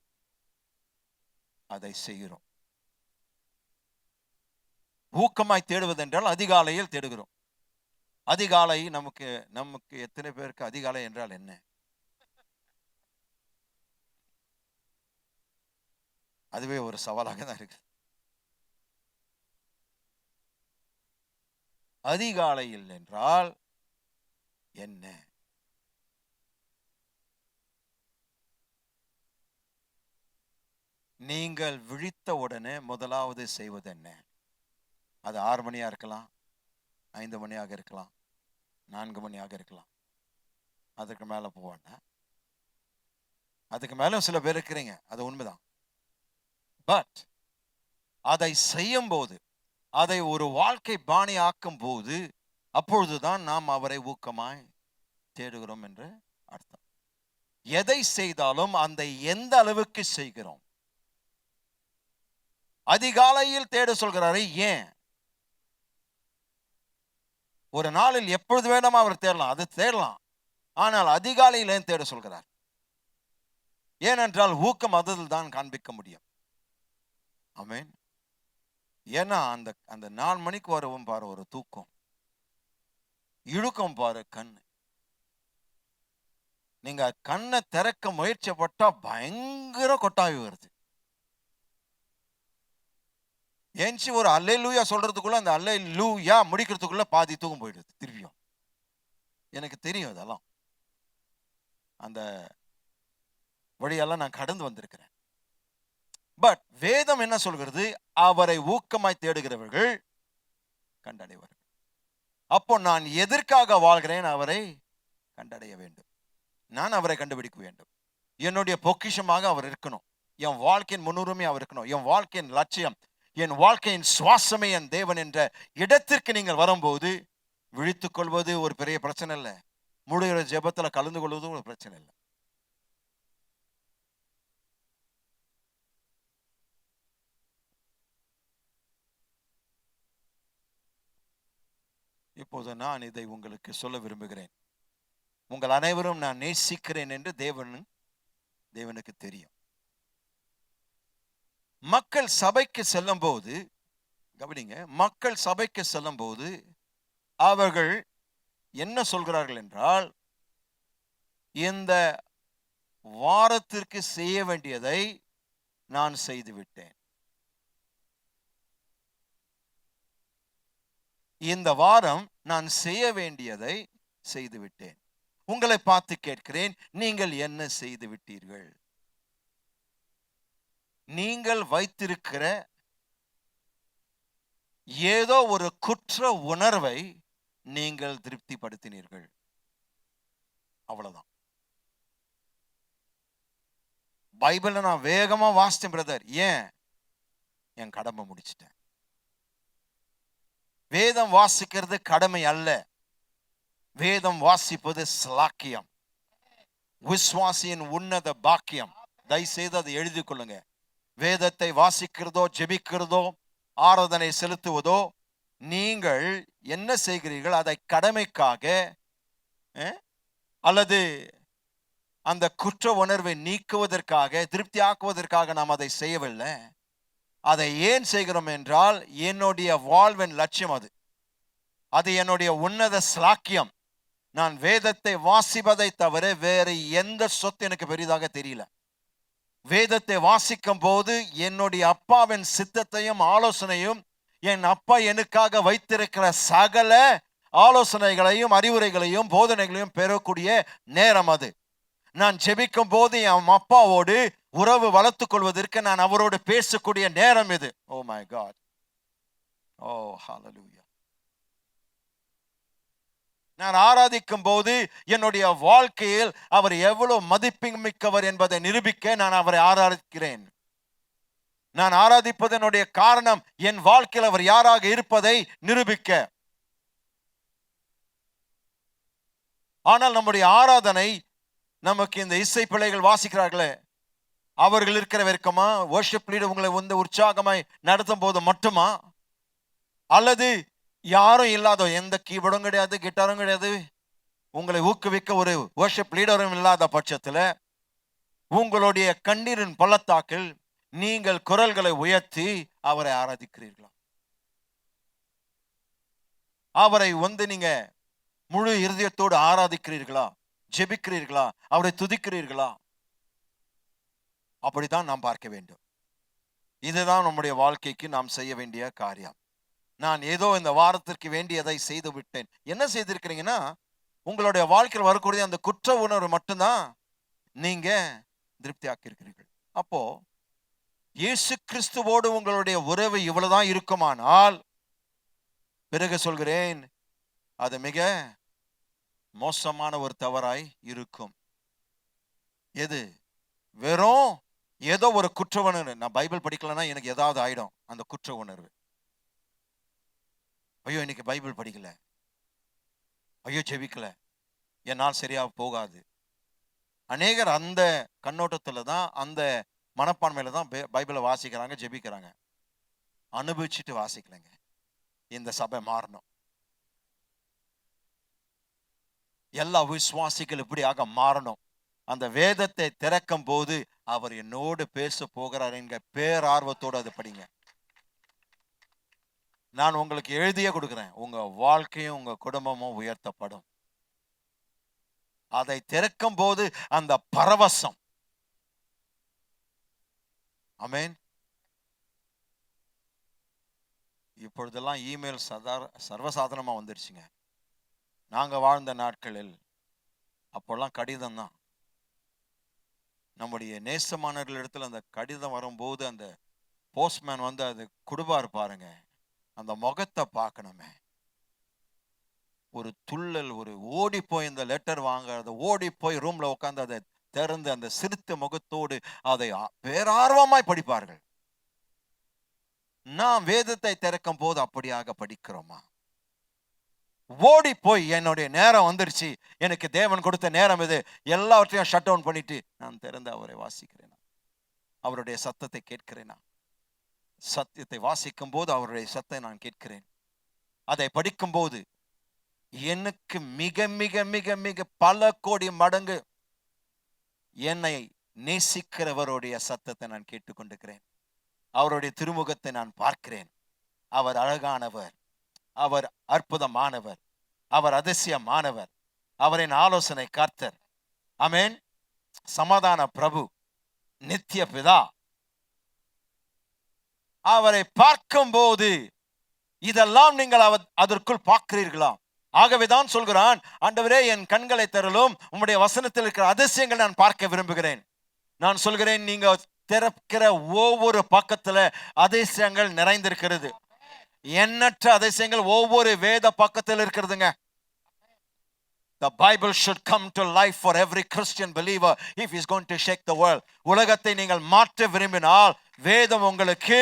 அதை செய்கிறோம்? ஊக்கமாய் தேடுவது என்றால் அதிகாலையில் தேடுகிறோம். அதிகாலை நமக்கு எத்தனை பேருக்கு அதிகாலை என்றால் என்ன? அதுவே ஒரு சவாலாக தான் இருக்கு. அதிகாலையில் என்றால் என்ன? நீங்கள் விழித்த உடனே முதலாவது செய்வது என்ன? அது 6 மணியா இருக்கலாம், 5 மணியாக இருக்கலாம், 4 மணியாக இருக்கலாம். அதுக்கு மேல போவாண்டா. அதுக்கு மேலும் சில பேர் இருக்கிறீங்க, அது உண்மைதான். பட் அதை செய்யும் போது, அதை ஒரு வாழ்க்கை பாணி ஆக்கும் போது, அப்பொழுதுதான் நாம் அவரை ஊக்கமாய் தேடுகிறோம் என்று அர்த்தம். எதை செய்தாலும் அந்த எந்த அளவுக்கு செய்கிறோம்? அதிகாலையில் தேட சொல்கிறாரு. ஏன்? ஒரு நாளில் எப்பொழுது வேணுமோ அவர் தேடலாம், அது தேடலாம். ஆனால் அதிகாலையில் ஏன் தேட சொல்கிறார்? ஏனென்றால் ஊக்கம் அதில் தான் காண்பிக்க முடியும். ஆமென். ஏன்னா அந்த 4 மணிக்கு வரவும் பாரு ஒரு தூக்கம், இழுக்கும் பாரு கண்ணு. நீங்க கண்ணை திறக்க முயற்சி பட்டா பயங்கர கொட்டாவி வருது. ஏஞ்சி ஒரு அல்லேலூயா சொல்றதுக்குள்ள அந்த அல்லேலூயா முடிக்கிறதுக்குள்ள பாதி தூக்கம் போயிடுது திருப்பியும். எனக்கு தெரியும், அதெல்லாம் அந்த வழியெல்லாம் நான் கடந்து வந்திருக்கிறேன். பட் வேதம் என்ன சொல்கிறது? அவரை ஊக்கமாய் தேடுகிறவர்கள் கண்டடைவார்கள். அப்போ நான் எதற்காக வாழ்கிறேன்? அவரை கண்டடைய வேண்டும், நான் அவரை கண்டுபிடிக்க வேண்டும். என்னுடைய பொக்கிஷமாக அவர் இருக்கணும், என் வாழ்க்கையின் முன்னுரிமை அவர் இருக்கணும், என் வாழ்க்கையின் லட்சியம், என் வாழ்க்கையின் சுவாசமே என் தேவன் என்ற இடத்திற்கு நீங்கள் வரும்போது விழித்துக் கொள்வது ஒரு பெரிய பிரச்சனை இல்லை, முடிகிற ஜெபத்தில் கலந்து கொள்வதும் ஒரு பிரச்சனை இல்லை. இப்போது நான் இதை உங்களுக்கு சொல்ல விரும்புகிறேன். உங்கள் அனைவரும் நான் நேசிக்கிறேன் என்று தேவனுக்கு தெரியும். மக்கள் சபைக்கு செல்லும் போது, கவனிங்க, மக்கள் சபைக்கு செல்லும் போது அவர்கள் என்ன சொல்கிறார்கள் என்றால், இந்த வாரத்திற்கு செய்ய வேண்டியதை நான் செய்துவிட்டேன், இந்த வாரம் நான் செய்ய வேண்டியதை செய்துவிட்டேன். உங்களை பார்த்து கேட்கிறேன், நீங்கள் என்ன செய்து விட்டீர்கள்? நீங்கள் வைத்திருக்கிற ஏதோ ஒரு குற்ற உணர்வை நீங்கள் திருப்திப்படுத்தினீர்கள், அவ்வளவுதான். பைபிளை நான் வேகமா வாசித்தேன் பிரதர். ஏன்? என் கடமை முடிச்சிட்டேன். வேதம் வாசிக்கிறது கடமை அல்ல, வேதம் வாசிப்பது ஸ்லாக்கியம், விசுவாசியின் உன்னத பாக்கியம். தயவுசெய்து அதை எழுதி கொள்ளுங்க. வேதத்தை வாசிக்கிறதோ ஜெபிக்கிறதோ ஆராதனை செலுத்துவதோ நீங்கள் என்ன செய்கிறீர்கள்? அதை கடமைக்காக அல்லது அந்த குற்ற உணர்வை நீக்குவதற்காக, திருப்தி ஆக்குவதற்காக நாம் அதை செய்யவில்லை. அதை ஏன் செய்கிறோம் என்றால் என்னுடைய வாழ்வின் லட்சியம் அது என்னுடைய உன்னத ஸ்லாக்கியம். நான் வேதத்தை வாசிப்பதை தவிர வேறு எந்த சொத்து எனக்கு பெரிதாக தெரியல. வேதத்தை வாசிக்கும் போது என்னுடைய அப்பாவின் சித்தத்தையும் ஆலோசனையும், என் அப்பா எனக்காக வைத்திருக்கிற சகல ஆலோசனைகளையும் அறிவுரைகளையும் போதனைகளையும் பெறக்கூடிய நேரம் அது. நான் ஜெபிக்கும் போது என் அப்பாவோடு உறவு வளர்த்துக் கொள்வதற்கு நான் அவரோடு பேசக்கூடிய நேரம் இது. ஓ மை காட், ஓ ஹalleluya. நான் ஆராதிக்கும் போது என்னுடைய வாழ்க்கையில் அவர் எவ்வளவு மதிப்புமிக்கவர் என்பதை நிரூபிக்க நான் அவரை ஆராதிக்கிறேன். நான் ஆராதிப்பதனுடைய காரணம் என் வாழ்க்கையில் அவர் யாராக இருப்பதை நிரூபிக்க. ஆனால் நம்முடைய ஆராதனை, நமக்கு இந்த இசை பிள்ளைகள் வாசிக்கிறார்களே, அவர்கள் இருக்கிற வரைக்குமா? வர்ஷிப் லீடர் உங்களை உற்சாகமாய் நடத்தும் போது மட்டுமா? அல்லது யாரும் இல்லாத, எந்த கீபோர்டும் கிடையாது, கிட்டாரும் கிடையாது, உங்களை ஊக்குவிக்க ஒரு வர்ஷிப் லீடரும் இல்லாத பட்சத்தில் உங்களுடைய கண்ணீரின் பள்ளத்தாக்கில் நீங்கள் குரல்களை உயர்த்தி அவரை ஆராதிக்கிறீர்களா? அவரை நீங்க முழு இருதயத்தோடு ஆராதிக்கிறீர்களா? ஜெபிக்கிறீர்களா? அவரை துதிக்கிறீர்களா? அப்படித்தான் நாம் பார்க்க வேண்டும். இதுதான் நம்முடைய வாழ்க்கைக்கு நாம் செய்ய வேண்டிய காரியம். நான் ஏதோ இந்த வாரத்திற்கு வேண்டியதை செய்து விட்டேன். என்ன செய்திருக்கிறீங்கன்னா, உங்களுடைய வாழ்க்கையில் வரக்கூடிய அந்த குற்ற உணர்வு மட்டும்தான் நீங்க திருப்தி ஆக்கியிருக்கிறீர்கள். அப்போ இயேசு கிறிஸ்துவோடு உங்களுடைய உறவு இவ்வளவுதான் இருக்குமானால், பிறகு சொல்கிறேன், அது மிக மோசமான ஒரு தவறாய் இருக்கும். எது? வெறும் ஏதோ ஒரு குற்ற உணர்வு. நான் பைபிள் படிக்கலன்னா எனக்கு ஏதாவது ஆயிடும். அந்த குற்ற உணர்வு, ஐயோ இன்னைக்கு பைபிள் படிக்கல, ஐயோ ஜெபிக்கல, என்னால் சரியா போகாது. அநேகர் அந்த கண்ணோட்டத்துல தான், அந்த மனப்பான்மையில தான் பைபிளை வாசிக்கிறாங்க, ஜெபிக்கிறாங்க. அனுபவிச்சுட்டு வாசிக்கலைங்க. இந்த சபை மாறணும். எல்லா விசுவாசிகள் இப்படியாக மாறணும். அந்த வேதத்தை திறக்கும் போது அவர் என்னோடு பேச போகிறார் என்கிற பேரார்வத்தோடு அது படிங்க. நான் உங்களுக்கு எழுதியே கொடுக்கிறேன். உங்க வாழ்க்கையும் உங்க குடும்பமும் உயர்த்தப்படும். அதை திறக்கும் போது அந்த பரவசம். ஆமென். இப்பொழுதெல்லாம் இமெயில் சர்வசாதாரணமா வந்துருச்சுங்க. நாங்க வாழ்ந்த நாட்களில் அப்போல்லாம் கடிதம் தான். நம்முடைய நேசமானவர்கள் இடத்துல அந்த கடிதம் வரும்போது அந்த போஸ்ட்மேன் அது கொடுப்பாரு பாருங்க, அந்த முகத்தை பார்க்கணுமே. ஒரு துள்ளல், ஒரு ஓடி போய் இந்த லெட்டர் வாங்க, ஓடி போய் ரூம்ல உட்காந்து அதை திறந்து அந்த சிரித்த முகத்தோடு அதை பேரார்வமாய் படிப்பார்கள். நாம் வேதத்தை திறக்கும் போது அப்படியாக படிக்கிறோமா? ஓடி போய் என்னுடைய நேரம் வந்துருச்சு, எனக்கு தேவன் கொடுத்த நேரம் இது, எல்லாவற்றையும் ஷட் டவுன் பண்ணிட்டு நான் திறந்து அவரை வாசிக்கிறேனா? அவருடைய சத்தத்தை கேட்கிறேனா? சத்தியத்தை வாசிக்கும் போது அவருடைய சத்தத்தை நான் கேட்கிறேன். அதை படிக்கும் போது எனக்கு மிக மிக மிக மிக பல கோடி மடங்கு என்னை நேசிக்கிறவருடைய சத்தத்தை நான் கேட்டுக்கொண்டிருக்கிறேன். அவருடைய திருமுகத்தை நான் பார்க்கிறேன். அவர் அழகானவர், அவர் அற்புதமானவர், அவர் அதிசயமானவர், அவரின் ஆலோசனை கர்த்தர். ஆமென். சமாதான பிரபு, நித்திய பிதா. அவரை பார்க்கும் போது இதெல்லாம் நீங்கள் அதற்குள் பார்க்கிறீர்களா? ஆகவேதான் சொல்கிறான், ஆண்டவரே என் கண்களை தரலும், உம்முடைய வசனத்தில் இருக்கிற அதிசயங்கள் நான் பார்க்க விரும்புகிறேன். நான் சொல்கிறேன், நீங்க திறக்கிற ஒவ்வொரு பக்கத்துல அதிசயங்கள் நிறைந்திருக்கிறது. எண்ணற்ற அதிசயங்கள் ஒவ்வொரு வேத பக்கத்தில் இருக்கிறதுங்க. The Bible should come to life for every Christian believer if he's going to shake the world. உலகத்தை நீங்கள் மாற்ற விரும்பினால் வேதம் உங்களுக்கு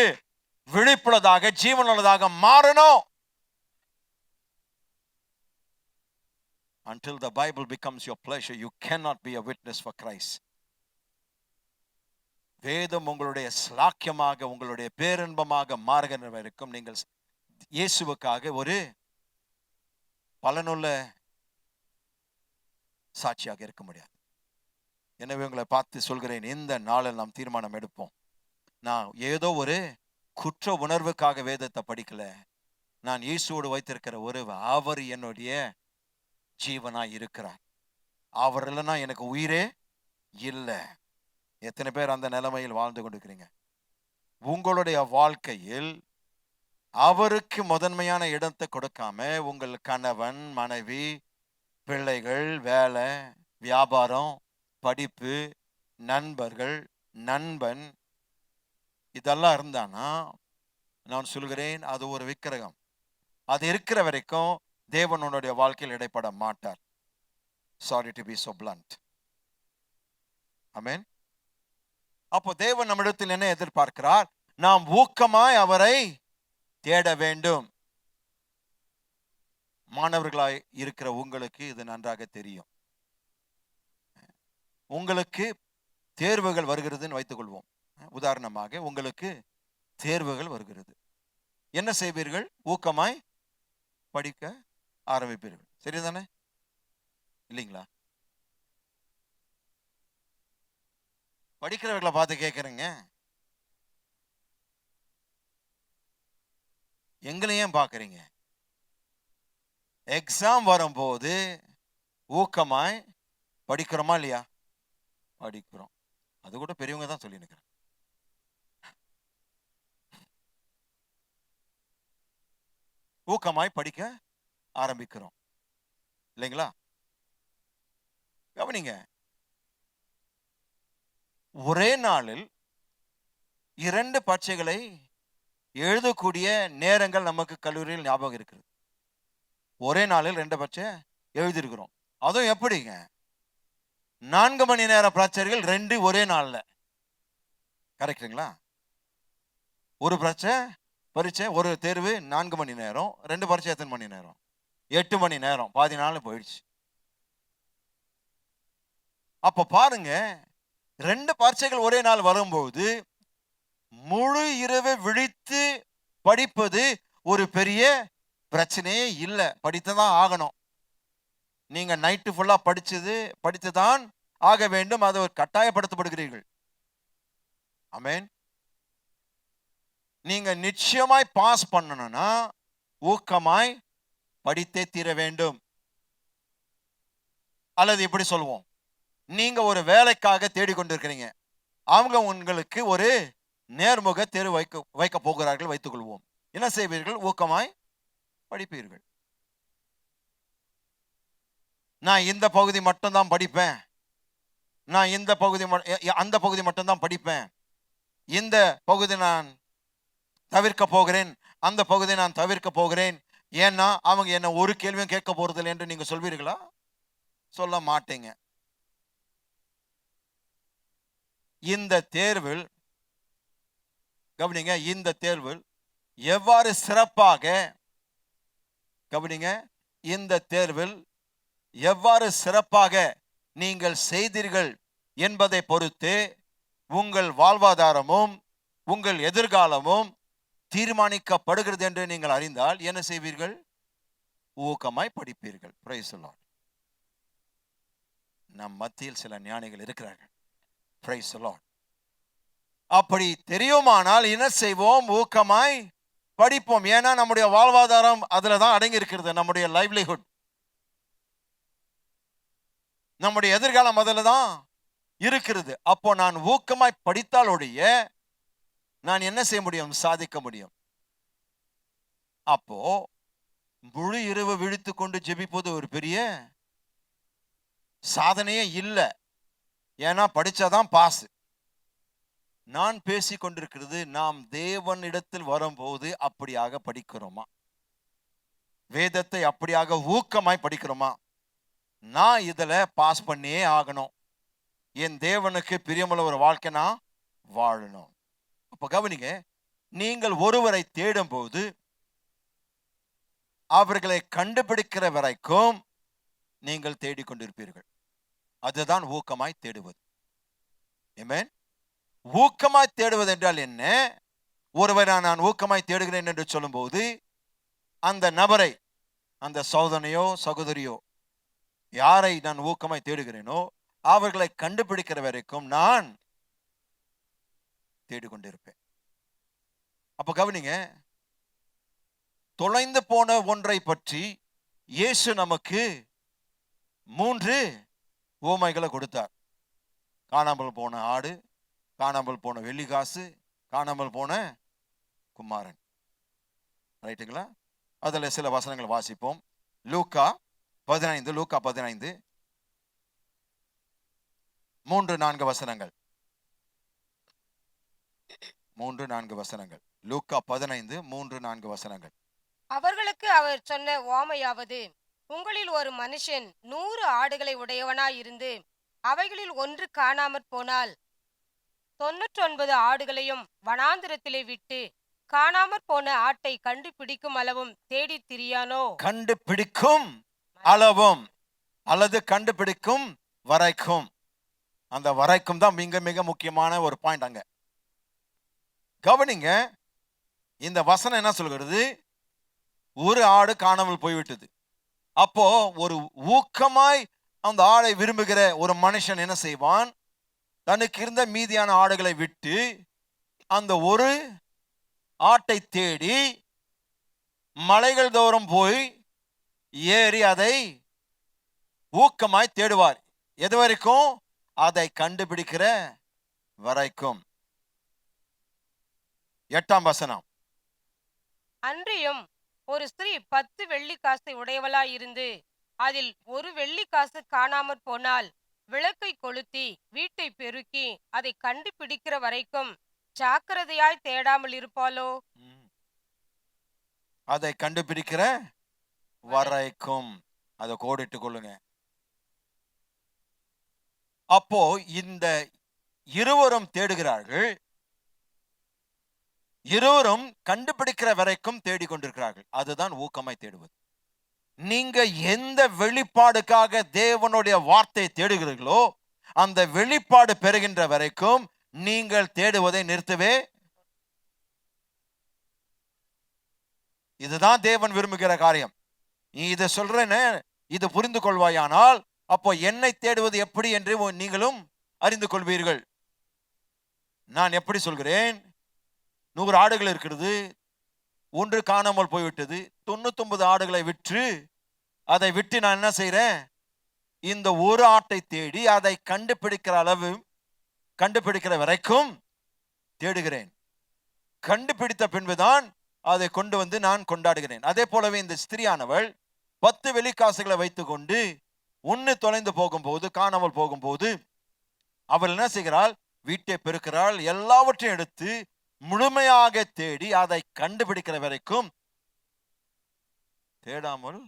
விழிப்புள்ளதாக ஜீவனுள்ளதாக மாறணும். Until the Bible becomes your pleasure, you cannot be a witness for Christ. வேதம் உங்களுடைய ஸ்லாக்கியமாக, உங்களுடைய பேரின்பமாக மாறுகிற வரைக்கும் நீங்கள் இயேசுவுக்காக ஒரு பலனுள்ள சாட்சியாக இருக்க முடியாது. எனவே உங்களை பார்த்து சொல்கிறேன், இந்த நாளில் நாம் தீர்மானம் எடுப்போம். நான் ஏதோ ஒரு குற்ற உணர்வுக்காக வேதத்தை படிக்கல. நான் இயேசுவோடு வைத்திருக்கிற உறவு, அவர் என்னுடைய ஜீவனாய் இருக்கிறார். அவர் இல்லைன்னா எனக்கு உயிரே இல்லை. எத்தனை பேர் அந்த நிலைமையில் வாழ்ந்து கொண்டிருக்கிறீங்க? உங்களுடைய வாழ்க்கையில் அவருக்கு முதன்மையான இடத்தை கொடுக்காம உங்கள் கணவன், மனைவி, பிள்ளைகள், வேலை, வியாபாரம், படிப்பு, நண்பர்கள், நண்பன் இதெல்லாம் இருந்தானா நான் சொல்கிறேன், அது ஒரு விக்கிரகம். அது இருக்கிற வரைக்கும் தேவன் உன்னுடைய வாழ்க்கையில் இடைப்பட மாட்டார். Sorry to be so blunt. Amen. அப்போ தேவன் நம்மிடத்தில் என்ன எதிர்பார்க்கிறார்? நாம் ஊக்கமாய் அவரை தேட வேண்டும். மாணவர்களாய் இருக்கிற உங்களுக்கு இது நன்றாக தெரியும். உங்களுக்கு தேர்வுகள் வருகிறதுன்னு வைத்துக் கொள்வோம். உதாரணமாக உங்களுக்கு தேர்வுகள் வருகிறது. என்ன செய்வீர்கள்? ஊக்கமாய் படிக்க ஆரம்பிப்பீர்கள். சரிதானே? இல்லைங்களா? படிக்கிறவர்களை பார்த்து கேட்குறேங்க, எங்களையும் பார்க்குறீங்க? எக்ஸாம் வரும்போது ஊக்கமாய் படிக்கிறோமா இல்லையா? படிக்கிறோம். அது கூட பெரியவங்க தான் சொல்லி நிற்கிறேன். ஊக்கமாய் படிக்க ஆரம்பிக்கிறோம் இல்லைங்களா? கவனிங்க, ஒரே நாளில் 2 பரீட்சைகளை எழுதக்கூடிய நேரங்கள் நமக்கு கல்லூரியில் ஞாபகம் இருக்குது. ஒரே நாளில் 2 பரீட்சை எழுதியிருக்கிறோம். அதுவும் எப்படிங்க? 4 மணி நேர பரீட்சைகள் 2 ஒரே நாளில். கரெக்டுங்களா? ஒரு பரீட்சை ஒரு தேர்வு 4 மணி நேரம், 2 பரீட்சை எத்தனை மணி நேரம்? 8 மணி நேரம். பாதி நாள் போயிடுச்சு. அப்ப பாருங்க, 2 பரீட்சைகள் ஒரே நாள் வரும்போது முழு இரவு விழித்து படிப்பது ஒரு பெரிய பிரச்சனையே இல்லை. படித்துதான் ஆகணும். நீங்க நைட்டு ஃபுல்லா படித்துதான் ஆக வேண்டும். அது ஒரு கட்டாயப்படுத்தப்படுகிறீர்கள். ஆமென். நீங்க நிச்சயமாய் பாஸ் பண்ணணும்னா ஊக்கமாய் படித்தே தீர வேண்டும். அல்லது இப்படி சொல்லுவோம், நீங்க ஒரு வேலைக்காக தேடிக்கொண்டிருக்கிறீங்க. அவங்க உங்களுக்கு ஒரு நேர்முக தேர்வு வைக்க போகிறார்கள் வைத்துக் கொள்வோம். என்ன செய்வீர்கள்? ஊக்கமாய் படிப்பீர்கள். நான் இந்த பகுதி மட்டும்தான் படிப்பேன், நான் இந்த பகுதி அந்த பகுதி மட்டும்தான் படிப்பேன், இந்த பகுதி நான் தவிர்க்க போகிறேன், அந்த பகுதி நான் தவிர்க்க போகிறேன், ஏன்னா அவங்க என்ன ஒரு கேள்வியும் கேட்க போறதில்லை என்று நீங்க சொல்வீர்களா? சொல்ல மாட்டீங்க. இந்த தேர்வில் கவனிங்க, இந்த தேர்வில் எவ்வாறு சிறப்பாக கவனிங்க, இந்த தேர்வில் எவ்வாறு சிறப்பாக நீங்கள் செய்தீர்கள் என்பதை பொறுத்து உங்கள் வாழ்வாதாரமும் உங்கள் எதிர்காலமும் தீர்மானிக்கப்படுகிறது என்று நீங்கள் அறிந்தால் என்ன செய்வீர்கள்? ஊக்கமாய் படிப்பீர்கள். Praise the lord. நம் மத்தியில் சில ஞானிகள் இருக்கிறார்கள். Praise the lord. அப்படி தெரியுமானால் என்ன செய்வோம்? ஊக்கமாய் படிப்போம். ஏன்னா நம்முடைய வாழ்வாதாரம் அதுல தான் அடங்கி இருக்கிறது. நம்முடைய லைவ்லிஹுட், நம்முடைய எதிர்காலம் அதுல தான் இருக்கிறது. அப்போ நான் ஊக்கமாய் படித்தாலோடைய நான் என்ன செய்ய முடியும்? சாதிக்க முடியும். அப்போ முழு இரவு விழித்து கொண்டு ஜெபிப்பது ஒரு பெரிய சாதனையே இல்லை. ஏன்னா படிச்சாதான் பாஸ். நான் பேசிக் கொண்டிருக்கிறது, நாம் தேவனிடத்தில் வரும்போது அப்படியாக படிக்கிறோமா? வேதத்தை அப்படியாக ஊக்கமாய் படிக்கிறோமா? நான் இதுல பாஸ் பண்ணியே ஆகணும், என் தேவனுக்கு பிரியமுள்ள ஒரு வாழ்க்கை நான் வாழணும். அப்ப கவனிங்க, நீங்கள் ஒருவரை தேடும் போது அவர்களை கண்டுபிடிக்கிற வரைக்கும் நீங்கள் தேடிக்கொண்டிருப்பீர்கள். அதுதான் ஊக்கமாய் தேடுவது. ஆமென். ஊக்கமாய் தேடுவது என்றால் என்ன? ஒருவரை நான் ஊக்கமாய் தேடுகிறேன் என்று சொல்லும்போது அந்த நபரை, அந்த சகோதரனையோ சகோதரியோ யாரை நான் ஊக்கமாய் தேடுகிறேனோ அவர்களை கண்டுபிடிக்கிற வரைக்கும் நான் தேடிக்கொண்டிருப்பேன். அப்ப கவனிங்க, தொலைந்து போன ஒன்றை பற்றி இயேசு நமக்கு 3 உவமைகளை கொடுத்தார். காணாமல் போன ஆடு, காணாமல் போன வெள்ளிக்காசு, காணாமல் போன குமாரன். ரைட்டுங்களா? அதில் சில வசனங்களை வாசிப்போம். லூக்கா 15 3-4 வசனங்கள். 3-4 வசனங்கள். லூக்கா 15 3-4 வசனங்கள். அவர்களுக்கு அவர் சொன்ன உவமையாவது, உங்களில் ஒரு மனுஷன் 100 ஆடுகளை உடையவனாயிருந்து அவைகளில் ஒன்று காணாமற் போனால் 99 ஆடுகளையும் வனாந்திரத்திலே விட்டு காணாமற் போன ஆட்டை கண்டுபிடிக்கும் அளவும் தேடித் திரியானோ? கண்டுபிடிக்கும் அளவும் அல்லது கண்டுபிடிக்கும் வரைக்கும். அந்த வரைக்கும் தான் மிக மிக முக்கியமான ஒரு பாயிண்ட். அங்க கவனிங்க, இந்த வசனம் என்ன சொல்கிறது? ஒரு ஆடு காணாமல் போய்விட்டது. அப்போ ஒரு ஊக்கமாய் அந்த ஆடை விரும்புகிற ஒரு மனுஷன் என்ன செய்வான்? தனக்கு இருந்த மீதியான ஆடுகளை விட்டு அந்த ஒரு ஆட்டை தேடி மலைகள் தோறும் போய் ஏறி அதை ஊக்கமாய் தேடுவார். எது வரைக்கும்? அதை கண்டுபிடிக்கிற வரைக்கும். 8ஆம் வசனம். அன்றியும் ஒரு ஸ்திரீ 10 வெள்ளிக்காசை உடையவளாயிருந்து அதில் ஒரு வெள்ளிக்காசு காணாமற் போனால் விளக்கை கொளுத்தி வீட்டை பெருக்கி அதை கண்டுபிடிக்கிற வரைக்கும் ஜாக்கிரதையாய் தேடாமல் இருப்பாளோ? அதை கண்டுபிடிக்கிற வரைக்கும். அதை கோடிட்டு கொள்ளுங்க. அப்போ இந்த இருவரும் தேடுகிறார்கள். இருவரும் கண்டுபிடிக்கிற வரைக்கும் தேடிக்கொண்டிருக்கிறார்கள். அதுதான் ஊக்கமாய் தேடுவது. நீங்க எந்த வெளிப்பாடுக்காக தேவனுடைய வார்த்தையை தேடுகிறீர்களோ அந்த வெளிப்பாடு பெறுகின்ற வரைக்கும் நீங்கள் தேடுவதை நிறுத்தவே. இதுதான் தேவன் விரும்புகிற காரியம். நீ இதை சொல்றேன்னு இது புரிந்து கொள்வாயானால் அப்போ என்னை தேடுவது எப்படி என்று நீங்களும் அறிந்து கொள்வீர்கள். நான் எப்படி சொல்கிறேன்? 100 ஆடுகள் இருக்கிறது, ஒன்று காணாமல் போய்விட்டது. 99 ஆடுகளை விற்று அதை விட்டு நான் என்ன செய்யறேன்? இந்த ஒரு ஆட்டை தேடி அதை கண்டுபிடிக்கிற அளவு, கண்டுபிடிக்கிற வரைக்கும் தேடுகிறேன். கண்டுபிடித்த பின்புதான் அதை கொண்டு வந்து நான் கொண்டாடுகிறேன். அதே போலவே இந்த ஸ்திரியானவள் 10 வெள்ளிக்காசுகளை வைத்துக் கொண்டு ஒன்று தொலைந்து போகும்போது, காணாமல் போகும்போது அவள் என்ன செய்கிறாள்? வீட்டை பெருக்கிறாள். எல்லாவற்றையும் எடுத்து முழுமையாக தேடி அதை கண்டுபிடிக்கிற வரைக்கும் தேடாமல்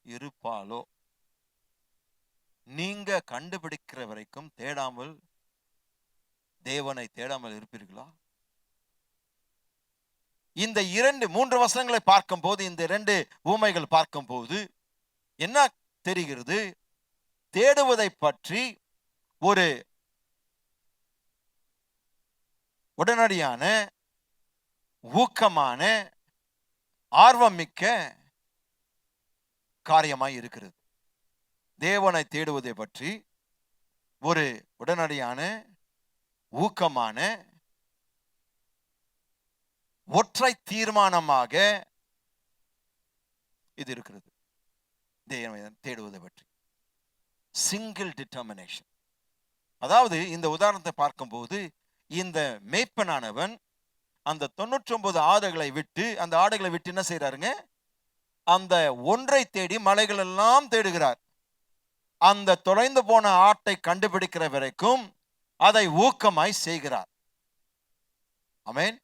இருப்பாளோ? நீங்க கண்டுபிடிக்கிற வரைக்கும் தேடாமல், தேவனை தேடாமல் இருப்பீர்களா? இந்த 3 வசனங்களை பார்க்கும் போது, இந்த 2 ஊமைகள் பார்க்கும் போது என்ன தெரிகிறது? தேடுவதை பற்றி ஒரு உடனடியான, ஊக்கமான, ஆர்வமிக்க காரியமாய் இருக்கிறது. தேவனை தேடுவதை பற்றி ஒரு உடனடியான, ஊக்கமான, ஒற்றை தீர்மானமாக இது இருக்கிறது. தேவனை தேடுவதை பற்றி சிங்கிள் டிட்டர்மினேஷன். அதாவது இந்த உதாரணத்தை பார்க்கும்போது, இந்த மேய்ப்பனானவன் அந்த 99 ஆடுகளை விட்டு, அந்த ஆடுகளை விட்டு என்ன செய்யறாருங்க? அந்த ஒன்றை தேடி மலைகள் எல்லாம் தேடுகிறார். அந்த தொலைந்து போன ஆட்டை கண்டுபிடிக்கிற வரைக்கும் அதை ஊக்கமாய் செய்கிறார். ஆமென்.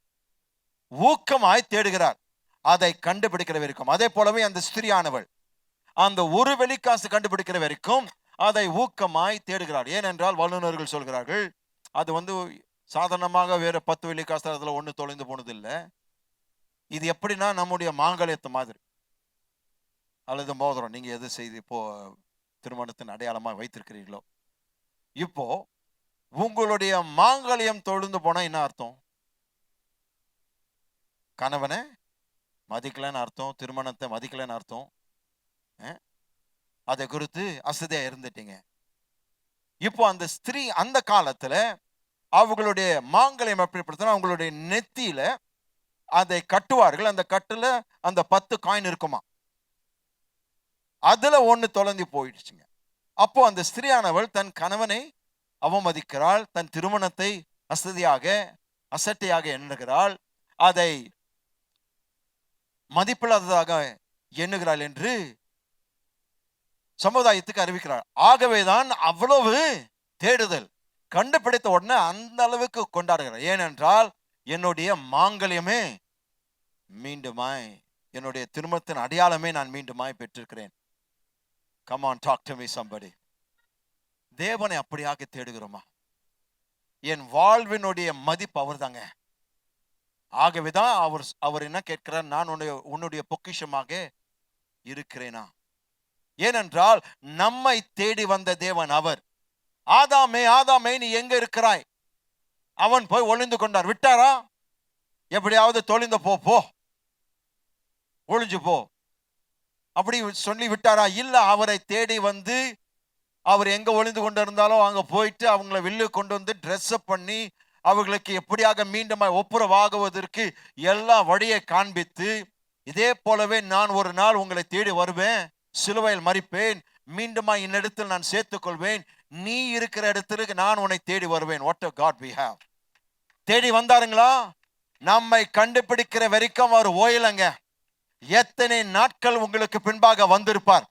ஊக்கமாய் தேடுகிறார், அதை கண்டுபிடிக்கிற வரைக்கும். அதே போலவே அந்த ஸ்திரியானவள் அந்த ஒரு வெள்ளிக்காசு கண்டுபிடிக்கிற வரைக்கும் அதை ஊக்கமாய் தேடுகிறார். ஏனென்றால் வல்லுநர்கள் சொல்கிறார்கள், அது சாதாரணமாக வேற 10 வெள்ளிக்காசு அதுல ஒண்ணு தொலைந்து போனது இல்லை. இது எப்படின்னா நம்முடைய மாங்கல்யத்து மாதிரி அல்லது மோதிரம். நீங்க எது செய்து இப்போ திருமணத்தின் அடையாளமா வைத்திருக்கிறீர்களோ. இப்போ உங்களுடைய மாங்கல்யம் தொழுந்து போனா என்ன அர்த்தம்? கணவனை மதிக்கலன்னு அர்த்தம், திருமணத்தை மதிக்கலன்னு அர்த்தம். அதை குறித்து அசதியா இருந்துட்டீங்க. இப்போ அந்த ஸ்திரீ அந்த காலத்துல அவங்களுடைய மாங்கல்யம் எப்படிப்படுத்தினா, அவங்களுடைய நெத்தியில அதை கட்டுவார்கள். அந்த கட்டுல அந்த 10 காயின் இருக்குமா, அதுல ஒண்ணு தொலைந்து போயிடுச்சுங்க. அப்போ அந்த ஸ்திரீயானவள் தன் கணவனை அவமதிக்கிறாள், தன் திருமணத்தை அசட்டையாக எண்ணுகிறாள், அதை மதிப்பில்லாததாக எண்ணுகிறாள் என்று சமுதாயத்துக்கு அறிவிக்கிறார். ஆகவேதான் அவ்வளவு தேடுதல். கண்டுபிடித்த உடனே அந்த அளவுக்கு கொண்டாடுகிறார். ஏனென்றால் என்னுடைய மாங்கல்யமே மீண்டுமாய், என்னுடைய திருமணத்தின் அடையாளமே நான் மீண்டுமாய் பெற்றிருக்கிறேன். Come on, talk to me somebody. தேவனை அப்படியாக தேடுகிறோமா? என் வாழ்வினுடைய மதிப்பு அவர் தாங்க. ஆகவேதான் அவர் என்ன கேட்கிறார், நான் உன்னுடைய பொக்கிஷமாக இருக்கிறேனா? ஏனென்றால் நம்மை தேடி வந்த தேவன் அவர். ஆதாமே ஆதாமே நீ எங்க இருக்கிறாய்? அவன் போய் ஒளிந்து கொண்டார். விட்டாரா? எப்படியாவது தொலைந்து போ, ஒளிஞ்சு போ அப்படி சொல்லி விட்டாரா? இல்ல, அவரை தேடி வந்து அவர் எங்க ஒளிந்து கொண்டு இருந்தாலும் அங்க போயிட்டு அவங்களை வெளியே கொண்டு வந்து ட்ரெஸ் அப் பண்ணி அவர்களுக்கு எப்படியாக மீண்டும் ஒப்புரவாகுவதற்கு எல்லா வழியை காண்பித்து, இதே போலவே நான் ஒரு நாள் உங்களை தேடி வருவேன், சிலுவையில் மரிப்பேன், மீண்டுமா இன்னிடத்தில் நான் சேர்த்துக் கொள்வேன், நீ இருக்கிற இடத்திற்கு நான் உன்னை தேடி வருவேன். What a God we have. தேடி வந்தாருங்களா? நம்மை கண்டுபிடிக்கிற வரைக்கும் அவர் ஓயலங்க. எத்தனை நாட்கள் உங்களுக்கு பின்பாக வந்திருப்பார்,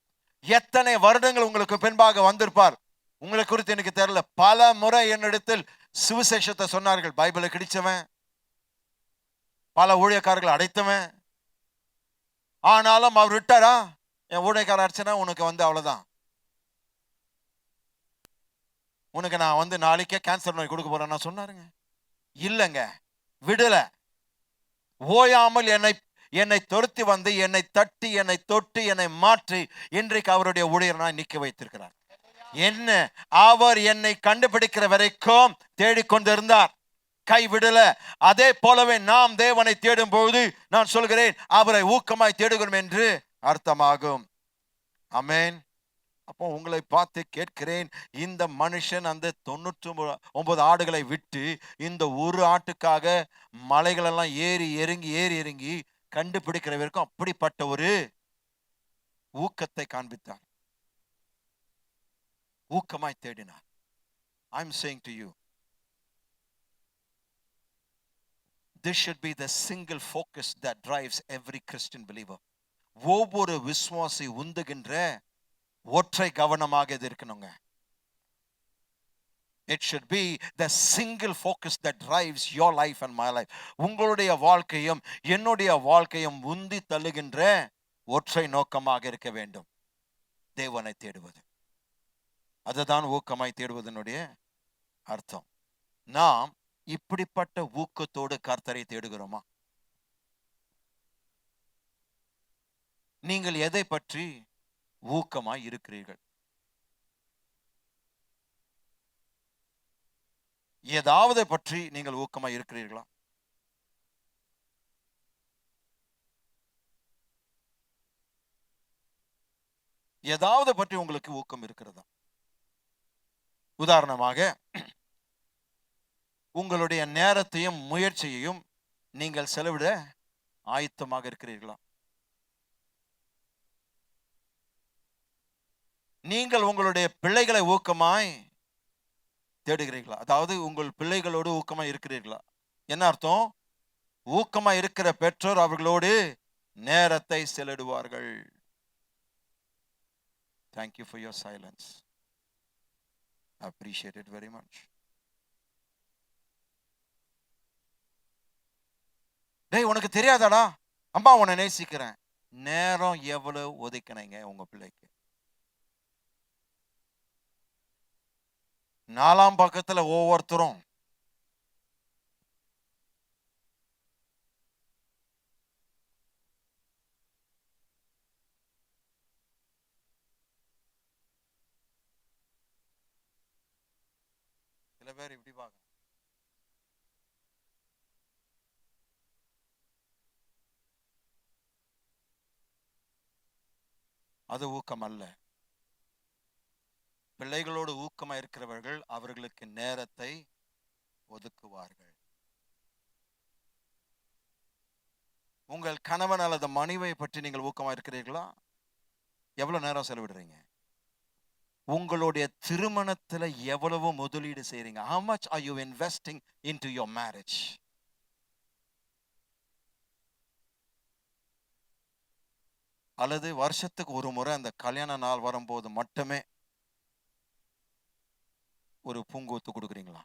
எத்தனை வருடங்கள் உங்களுக்கு பின்பாக வந்திருப்பார். உங்களை குறித்து எனக்கு தெரியல. பல முறை என்னிடத்தில் சுவிசேஷத்தை சொன்னார்கள். பைபிளை கிடிச்சவன், பல ஊழியக்காரர்கள் அடைத்தவன். ஆனாலும் அவர் விட்டாரா? என் ஊழியக்கார அடிச்சனா உனக்கு அவ்வளவுதான், உனக்கு நான் நாளைக்கே கேன்சர் நோய் கொடுக்க போறேன் நான் சொன்னாருங்க. இல்லைங்க, விடல. ஓயாமல் என்னை துரத்தி வந்து என்னை தட்டி என்னை தொட்டு என்னை மாற்றி இன்றைக்கு அவருடைய ஊழியராய் நிற்க வைத்திருக்கிறார். என்ன, அவர் என்னை கண்டுபிடிக்கிற வரைக்கும் தேடிக்கொண்டிருந்தார், கைவிடல. அதே போலவே நாம் தேவனை தேடும் பொழுது நான் சொல்கிறேன், அவரை ஊக்கமாய் தேடுகிறோம் என்று அர்த்தமாகும். ஆமென். அப்போ உங்களை பார்த்து கேட்கிறேன், இந்த மனுஷன் அந்த 99 ஆடுகளை விட்டு இந்த ஒரு ஆட்டுக்காக மலைகளெல்லாம் ஏறி இறங்கி கண்டுபிடிக்கிற வரைக்கும் அப்படிப்பட்ட ஒரு ஊக்கத்தை காண்பித்தார், ஊக்கமாய் தேடினார். I'm saying to you, this should be the single focus that drives every Christian believer. ஒவ்வொரு விசுவாசி உந்துகின்ற ஒற்றை கவனமாக இது இருக்கணுங்க. It should be the single focus that drives your life and my life. உங்களுடைய வாழ்க்கையும் என்னுடைய வாழ்க்கையும் உந்தி தள்ளுகின்ற ஒற்றை நோக்கமாக இருக்க வேண்டும், தேவனை தேடுவது. அதுதான் ஊக்கமாய் தேடுவதனுடைய அர்த்தம். நாம் இப்படிப்பட்ட ஊக்கத்தோடு கர்த்தரை தேடுகிறோமா? நீங்கள் எதை பற்றி ஊக்கமாய் இருக்கிறீர்கள்? ஏதாவது பற்றி நீங்கள் ஊக்கமாய் இருக்கிறீர்களா? ஏதாவது பற்றி உங்களுக்கு ஊக்கம் இருக்கிறதா? உதாரணமாக, உங்களுடைய நேரத்தையும் முயற்சியையும் நீங்கள் செலவிட ஆயத்தமாக இருக்கிறீர்களா? நீங்கள் உங்களுடைய பிள்ளைகளை ஊக்கமாய் தேடுகிறீர்களா? அதாவது உங்கள் பிள்ளைகளோடு ஊக்கமாய் இருக்கிறீர்களா? என்ன அர்த்தம்? ஊக்கமாய் இருக்கிற பெற்றோர் அவர்களோடு நேரத்தை செலவிடுவார்கள். Thank you for your silence. I appreciate it very much. டேய், உனக்கு தெரியாதாடா, அம்மா உன்னை நேசிக்கிறேன். நேரம் எவ்வளவு ஒதுக்கினீங்க உங்க பிள்ளைக்கு? 4ஆம் பக்கத்துல ஒவ்வொருத்தரும் பேர் இப்படி பார்க்க. அது ஊக்கம் அல்ல. பிள்ளைகளோடு ஊக்கமா இருக்கிறவர்கள் அவர்களுக்கு நேரத்தை ஒதுக்குவார்கள். உங்கள் கணவன் அல்லது மனைவியை பற்றி நீங்கள் ஊக்கமா இருக்கிறீர்களா? எவ்வளவு நேரம் செலவிடுறீங்க? உங்களுடைய திருமணத்துல எவ்வளவு முதலீடு செய்றீங்க? How much are you investing into your marriage? அல்லது வருஷத்துக்கு ஒரு முறை அந்த கல்யாண நாள் வரும்போது மட்டுமே ஒரு பூங்கொத்து கொடுக்குறீங்களா?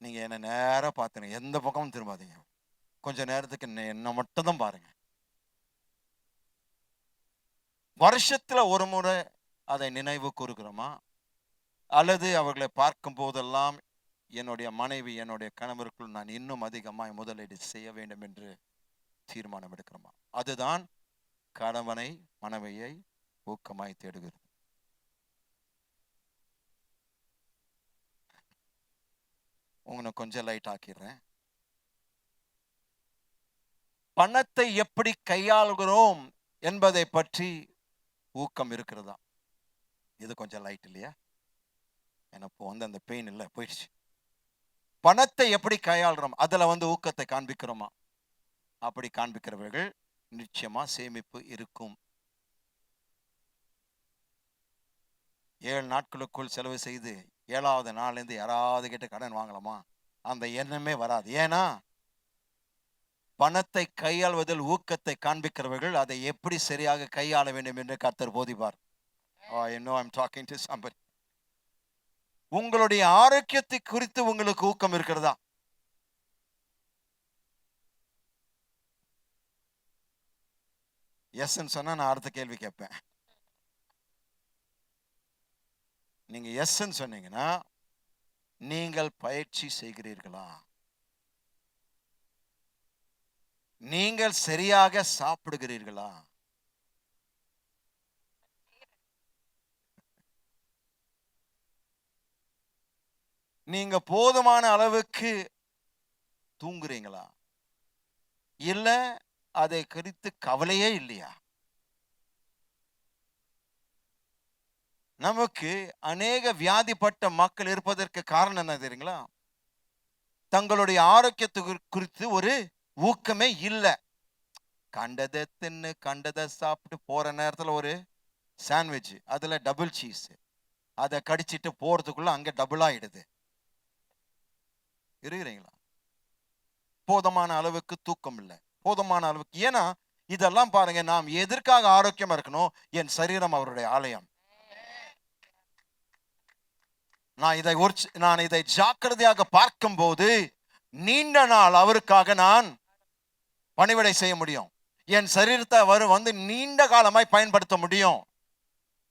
நீங்க என்ன நேரா பார்த்துங்க, எந்த பக்கமும் திரும்பாதீங்க. கொஞ்ச நேரத்துக்கு என்ன மட்டும் தான் பாருங்க. வருஷத்துல ஒரு முறை அதை நினைவு கூறுகிறோமா? அல்லது அவர்களை பார்க்கும் போதெல்லாம் என்னுடைய மனைவி என்னுடைய கணவருக்குள் நான் இன்னும் அதிகமாய் முதலீடு செய்ய வேண்டும் என்று தீர்மானம் எடுக்கிறோமா? அதுதான் கணவனை மனைவியை ஊக்கமாய் தேடுகிறது. உங்களை கொஞ்சம் லைட் ஆக்கிடுறேன். பணத்தை எப்படி கையாளுகிறோம் என்பதை பற்றி ஊக்கம் இருக்கிறதா? இது கொஞ்சம் லைட் இல்லையா? எனக்கு அந்த பெயின் இல்லை, போயிடுச்சு. பணத்தை எப்படி கையாளுறோம், அதுல ஊக்கத்தை காண்பிக்கிறோமா? அப்படி காண்பிக்கிறவர்கள் நிச்சயமா சேமிப்பு இருக்கும். 7 நாட்களுக்குள் செலவு செய்து 7வது நாள்லேருந்து யாராவது கிட்ட கடன் வாங்கலாமா? அந்த எண்ணமே வராது. ஏன்னா பணத்தை கையாள்வதில் ஊக்கத்தை காண்பிக்கிறவர்கள் அதை எப்படி சரியாக கையாள வேண்டும் என்று கர்த்தர் போதிப்பார். I'm talking to somebody. உங்களுடைய ஆரோக்கியத்தை குறித்து உங்களுக்கு ஊக்கம் இருக்கிறதா? எஸ் சொன்னா நான் அடுத்த கேள்வி கேட்பேன். நீங்க எஸ் சொன்னீங்கன்னா நீங்கள் பயிற்சி செய்கிறீர்களா? நீங்கள் சரியாக சாப்பிடுகிறீர்களா? நீங்க போதுமான அளவுக்கு தூங்குறீங்களா? இல்ல அதை குறித்து கவலையே இல்லையா? நமக்கு அநேக வியாதிப்பட்ட மக்கள் இருப்பதற்கு காரணம் என்ன தெரியுங்களா? தங்களுடைய ஆரோக்கியத்தை குறித்து ஒரு ஊக்கமே இல்லை. கண்டதை தின்னு கண்டதை சாப்பிட்டு போற நேரத்துல ஒரு சாண்ட்விச், அதுல டபுள் சீஸ், அதை கடிச்சிட்டு போறதுக்குள்ள அங்க டபுள் ஆயிடுது. இருக்கிறீங்களா? போதுமான அளவுக்கு தூக்கம் இல்லை, போதுமான அளவுக்கு. ஏன்னா இதெல்லாம் பாருங்க, நாம் எதற்காக ஆரோக்கியமா இருக்கணும்? என் சரீரம் அவருடைய ஆலயம். நான் இதை ஜாக்கிரதையாக பார்க்கும் போது நீண்ட நாள் அவருக்காக நான் பணிவிடை செய்ய முடியும். என் சரீரத்தை நீண்ட காலமாய் பயன்படுத்த முடியும்.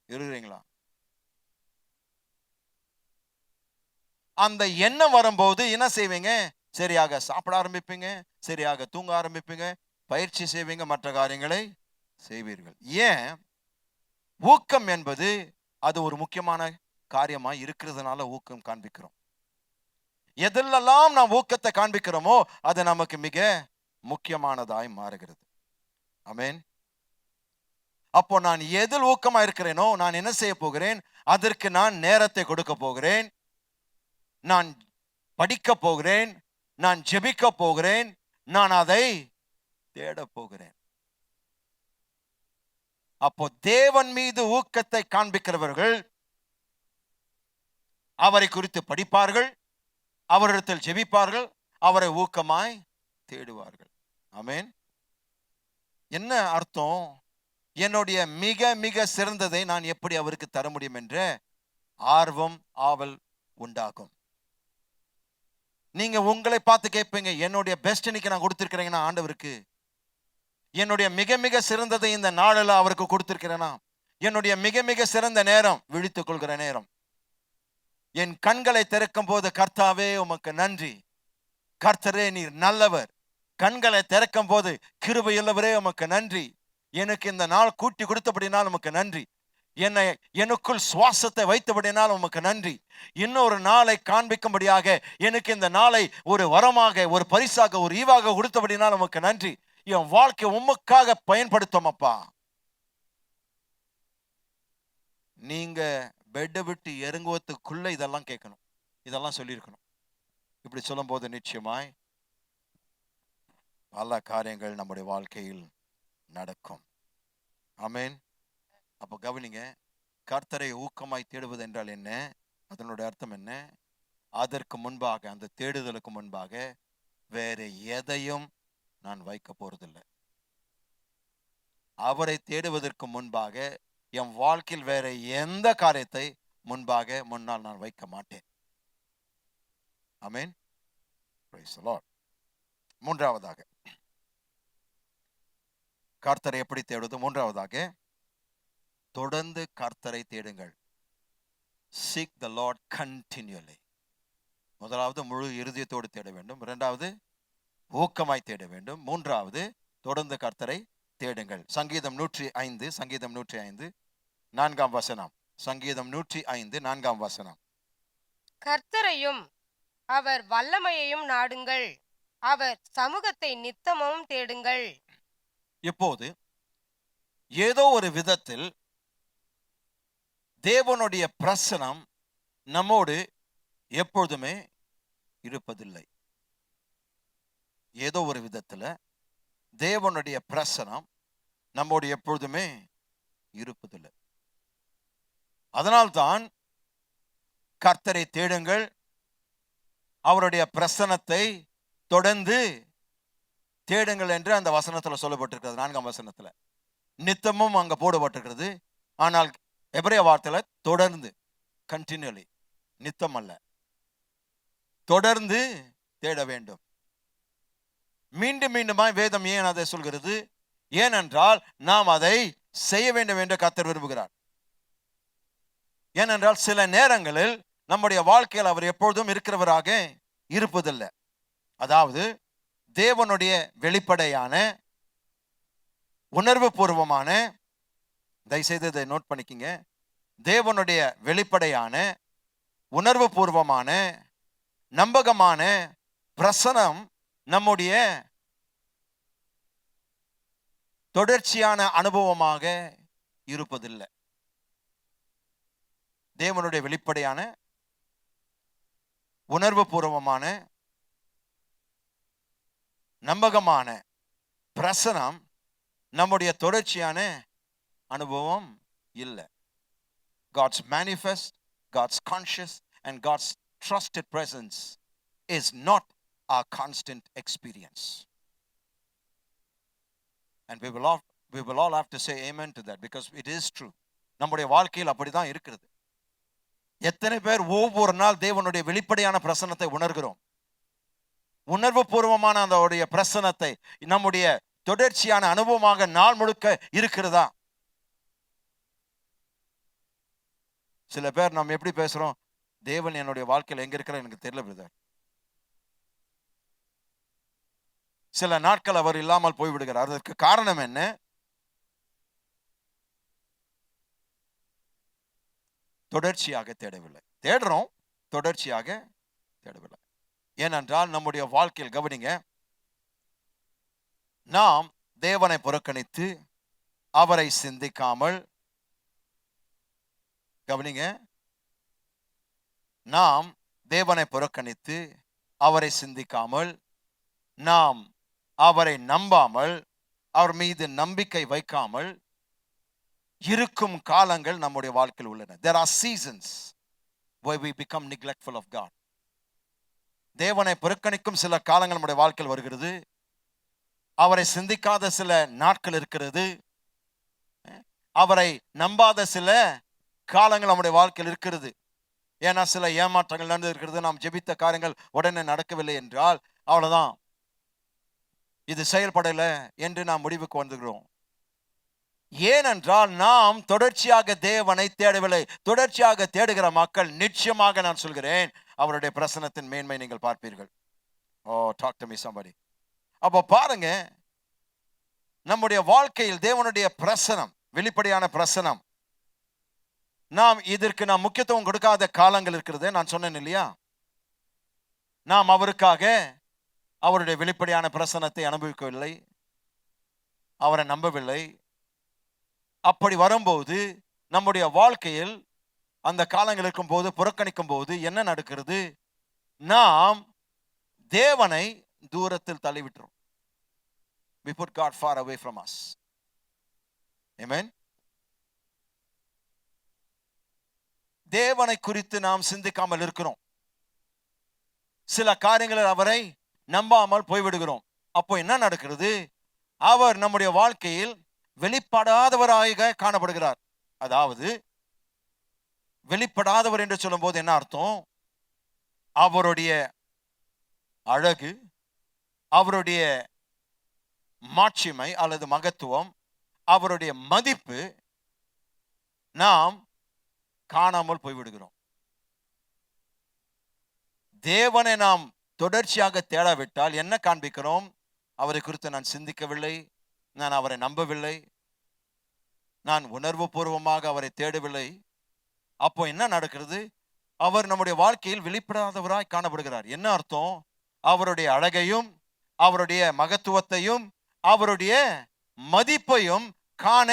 இருக்கிறீங்களா? அந்த எண்ணம் வரும்போது என்ன செய்வீங்க? சரியாக சாப்பிட ஆரம்பிப்பீங்க, சரியாக தூங்க ஆரம்பிப்பீங்க, பயிற்சி செய்வீங்க, மற்ற காரியங்களை செய்வீர்கள். ஏன்? ஊக்கம் என்பது அது ஒரு முக்கியமான காரியமா இருக்கிறதுனால ஊக்கம் காண்பிக்கிறோம். எதெல்லாம் நாம் ஊக்கத்தை காண்பிக்கிறோமோ அது நமக்கு மிக முக்கியமானதாய் மாறுகிறது. ஆமென். அப்போ நான் எதில் ஊக்கமா இருக்கிறேனோ நான் என்ன செய்ய போகிறேன்? அதற்கு நான் நேரத்தை கொடுக்க போகிறேன், நான் படிக்க போகிறேன், நான் ஜெபிக்க போகிறேன், நான் அதை தேட போகிறேன். அப்போ தேவன் மீது ஊக்கத்தை காண்பிக்கிறவர்கள் அவரை குறித்து படிப்பார்கள், அவரிடத்தில் ஜெபிப்பார்கள், அவரை ஊக்கமாய் தேடுவார்கள். ஆமென். என்ன அர்த்தம்? என்னுடைய மிக மிக சிறந்ததை நான் எப்படி அவருக்கு தர முடியும் என்ற ஆர்வம், ஆவல் உண்டாகும். நீங்க உங்களை பார்த்து கேட்பீங்க, என்னுடைய பெஸ்ட் இன்னைக்கு நான் கொடுத்திருக்கிறேன்னா ஆண்டவருக்கு? என்னுடைய மிக மிக சிறந்ததை இந்த நாளில் அவருக்கு கொடுத்திருக்கிறேனா? என்னுடைய மிக மிக சிறந்த நேரம் விழித்துக் கொள்கிற நேரம். என் கண்களை திறக்கும் போது கர்த்தாவே உமக்கு நன்றி, கர்த்தரே நீர் நல்லவர். கண்களை திறக்கும் போது கிருபையுள்ளவரே உமக்கு நன்றி, எனக்கு இந்த நாள் கூட்டி கொடுத்தபடினால் உமக்கு நன்றி. என்னை எனக்குள் சுவாசத்தை வைத்தபடினால் உமக்கு நன்றி. இன்னொரு நாளை காண்பிக்கும்படியாக எனக்கு இந்த நாளை ஒரு வரமாக, ஒரு பரிசாக, ஒரு ஈவாக கொடுத்தபடினால் உமக்கு நன்றி. என் வாழ்க்கை உமக்காக பயன்படுத்தும் அப்பா. நீங்க பெட்டை விட்டு இறங்குவதுக்குள்ள இதெல்லாம் கேட்கணும், இதெல்லாம் சொல்லியிருக்கணும். இப்படி சொல்லும் போது நிச்சயமாய் பல காரியங்கள் நம்முடைய வாழ்க்கையில் நடக்கும். ஆமென். அப்போ கவனிங்க, கர்த்தரை ஊக்கமாய் தேடுவது என்றால் என்ன? அதனுடைய அர்த்தம் என்ன? அதற்கு முன்பாக, அந்த தேடுதலுக்கு முன்பாக வேற எதையும் நான் வைக்க போறதில்லை. அவரை தேடுவதற்கு முன்பாக என் வாழ்க்கையில் வேற எந்த காரியத்தை முன்னால் நான் வைக்க மாட்டேன். ஆமென். Praise the lord. மூன்றாவதாக கர்த்தரை எப்படி தேடுவது? மூன்றாவதாக தொடர்ந்து கர்த்தரை தேடுங்கள். Seek the Lord continually. முதலாவது முழு இருதயத்தோடு தேட வேண்டும். இரண்டாவது ஊக்கமாய் தேட வேண்டும். மூன்றாவது தொடர்ந்து கர்த்தரை தேடுங்கள். சங்கீதம் 105, சங்கீதம் 105 4ஆம் வசனம். சங்கீதம் 105 4ஆம் வசனம். கர்த்தரையும் அவர் வல்லமையையும் நாடுங்கள், அவர் சமூகத்தை நித்தமும் தேடுங்கள். இப்போது ஏதோ ஒரு விதத்தில் தேவனுடைய பிரசனம் நம்மோடு எப்பொழுதுமே இருப்பதில்லை. ஏதோ ஒரு விதத்தில் தேவனுடைய பிரசனம் நம்மோடு எப்பொழுதுமே இருப்பதில்லை. அதனால்தான் கர்த்தரை தேடுங்கள், அவருடைய பிரசனத்தை தொடர்ந்து தேடுங்கள் என்று அந்த வசனத்தில் சொல்லப்பட்டிருக்கிறது. 4ஆம் வசனத்தில் நித்தமும் அங்க போடப்பட்டிருக்கிறது. ஆனால் எபிரேய வார்த்தையில தொடர்ந்து, கண்டினியூலி, நித்தம் அல்ல, தொடர்ந்து தேட வேண்டும். மீண்டும் மீண்டுமாய் வேதம் ஏன் அதை சொல்கிறது? ஏனென்றால் நாம் அதை செய்ய வேண்டும் என்று கர்த்தர் விரும்புகிறார். ஏனென்றால் சில நேரங்களில் நம்முடைய வாழ்க்கையில் அவர் எப்பொழுதும் இருக்கிறவராக இருப்பதில்லை. அதாவது தேவனுடைய வெளிப்படையான, உணர்வு பூர்வமான, தயவுசெய்து இதை நோட் பண்ணிக்கிங்க, தேவனுடைய வெளிப்படையான, உணர்வு பூர்வமான, நம்பகமான பிரசனம் நம்முடைய தொடர்ச்சியான அனுபவமாக இருப்பதில்லை. தேவனுடைய வெளிப்படையான, உணர்வு பூர்வமான, நம்பகமான பிரசனம் நம்முடைய தொடர்ச்சியான அனுபவம் இல்லை. God's manifest, God's conscious and God's trusted presence is not our constant experience. And we will all have to say amen to that, because it is true. நம்முடைய வாழ்க்கையில் அப்படிதான் இருக்கிறது. எத்தனை பேர் ஒவ்வொரு நாள் தேவனுடைய வெளிப்படையான பிரசன்னத்தை உணர்கிறோம்? உணர்வு பூர்வமான அந்த பிரசன்னத்தை நம்முடைய தொடர்ச்சியான அனுபவமாக நாள் முழுக்க இருக்கிறதா? சில பேர் நம்ம எப்படி பேசுறோம்? தேவன் என்னுடைய வாழ்க்கையில் எங்க இருக்கிற எனக்கு தெரியல பிரதர். சில நாட்கள் அவர் இல்லாமல் போய்விடுகிறார். அதற்கு காரணம் என்ன? தொடர்ச்சியாக தேடவில்லை. தேடுறோம், தொடர்ச்சியாக தேடவில்லை. ஏனென்றால் நம்முடைய வாழ்க்கையில் கவனிங்க, நாம் தேவனை புறக்கணித்து அவரை சிந்திக்காமல், கவனிங்க, நாம் தேவனை புறக்கணித்து அவரை சிந்திக்காமல், நாம் அவரை நம்பாமல், அவர் மீது நம்பிக்கை வைக்காமல் இருக்கும் காலங்கள் நம்முடைய வாழ்க்கையில் உள்ளன. There are seasons where we become neglectful of God. தேவனை புறக்கணிக்கும் சில காலங்கள் நம்முடைய வாழ்க்கையில் வருகிறது. அவரை சிந்திக்காத சில நாட்கள் இருக்கிறது. அவரை நம்பாத சில காலங்கள் நம்முடைய வாழ்க்கையில் இருக்கிறது. ஏன்னா சில ஏமாற்றங்கள் நடந்து இருக்கிறது. நாம் ஜெபித்த காரியங்கள் உடனே நடக்கவில்லை என்றால் அவ்வளவுதான், இது செயல்படலை என்று நாம் முடிவுக்கு வந்துகிறோம். ஏனென்றால் நாம் தொடர்ச்சியாக தேவனை தேடவில்லை. தொடர்ச்சியாக தேடுகிற மக்கள் நிச்சயமாக நான் சொல்கிறேன், அவருடைய பிரசன்னத்தின் மேன்மை நீங்கள் பார்ப்பீர்கள். ஓ, டாக் டு மீ somebody. அப்போ பாருங்க, நம்முடைய வாழ்க்கையில் தேவனுடைய பிரசனம், வெளிப்படையான பிரசனம், நாம் இதற்கு முக்கியத்துவம் கொடுக்காத காலங்கள் இருக்கிறது. நான் சொன்னேன் இல்லையா, நாம் அவருக்காக அவருடைய வெளிப்படையான பிரசனத்தை அனுபவிக்கவில்லை, அவரை நம்பவில்லை. அப்படி வரும்போது நம்முடைய வாழ்க்கையில் அந்த காலங்கள் இருக்கும் போது, புறக்கணிக்கும் போது என்ன நடக்கிறது? நாம் தேவனை தூரத்தில் தள்ளிவிட்டோம். We put God far away from us. Amen. தேவனை குறித்து நாம் சிந்திக்காமல் இருக்கிறோம். சில காரியங்களில் அவரை நம்பாமல் போய்விடுகிறோம். அப்போ என்ன நடக்கிறது? அவர் நம்முடைய வாழ்க்கையில் வெளிப்படாதவராக காணப்படுகிறார். அதாவது வெளிப்படாதவர் என்று சொல்லும் போது என்ன அர்த்தம்? அவருடைய அழகு, அவருடைய மாட்சிமை அல்லது மகத்துவம், அவருடைய மதிப்பு நாம் காணாமல் போய்விடுகிறோம். தேவனை நாம் தொடர்ச்சியாக தேடாவிட்டால் என்ன காண்பிக்கிறோம்? அவரை குறித்து நான் சிந்திக்கவில்லை, நான் அவரை நம்பவில்லை, நான் உணர்வு பூர்வமாக அவரை தேடவில்லை. அப்போ என்ன நடக்கிறது? அவர் நம்முடைய வாழ்க்கையில் வெளிப்படாதவராய் காணப்படுகிறார். என்ன அர்த்தம்? அவருடைய அழகையும், அவருடைய மகத்துவத்தையும், அவருடைய மதிப்பையும் காண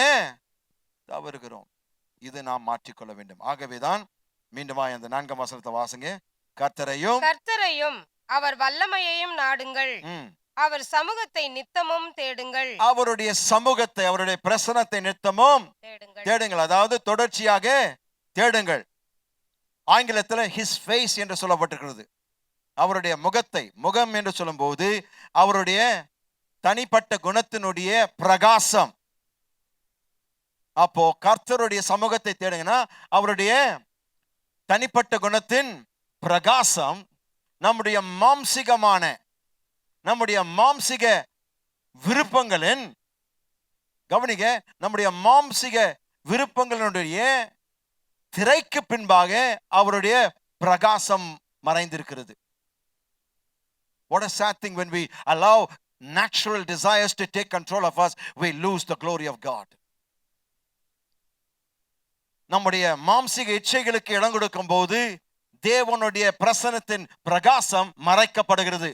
தவறுகிறோம். இது நாம் மாற்றிக்கொள்ள வேண்டும். ஆகவேதான் மீண்டும் அந்த 4ஆம் வசனத்தை வாசிங்க. கர்த்தரையும் அவர் வல்லமையையும் நாடுங்கள், அவர் சமூகத்தை நித்தமும் தேடுங்கள். அவருடைய சமூகத்தை, அவருடைய பிரசன்னத்தை நித்தமும் தேடுங்கள். அதாவது தொடர்ச்சியாக தேடுங்கள். ஆங்கிலத்தில் his face என்று சொல்லப்பட்டிருக்கிறது. அவருடைய முகத்தை, முகம் என்று சொல்லும் போது அவருடைய தனிப்பட்ட குணத்தினுடைய பிரகாசம். அப்போ கர்த்தருடைய சமூகத்தை தேடுங்கன்னா அவருடைய தனிப்பட்ட குணத்தின் பிரகாசம் நம்முடைய மாம்சிகமான, நம்முடைய மாம்சிக விருப்பங்களின், கவனிங்க, நம்முடைய மாம்சிக விருப்பங்களுடைய திரைக்கு பின்பாக அவருடைய பிரகாசம் மறைந்திருக்கிறது. What a sad thing when we allow natural desires to take control of us, we lose the glory of God. நம்முடைய மாம்சிக இச்சைகளுக்கு இடம் கொடுக்கும் போது தேவனுடைய பிரசன்னத்தின் பிரகாசம் மறைக்கப்படுகிறது,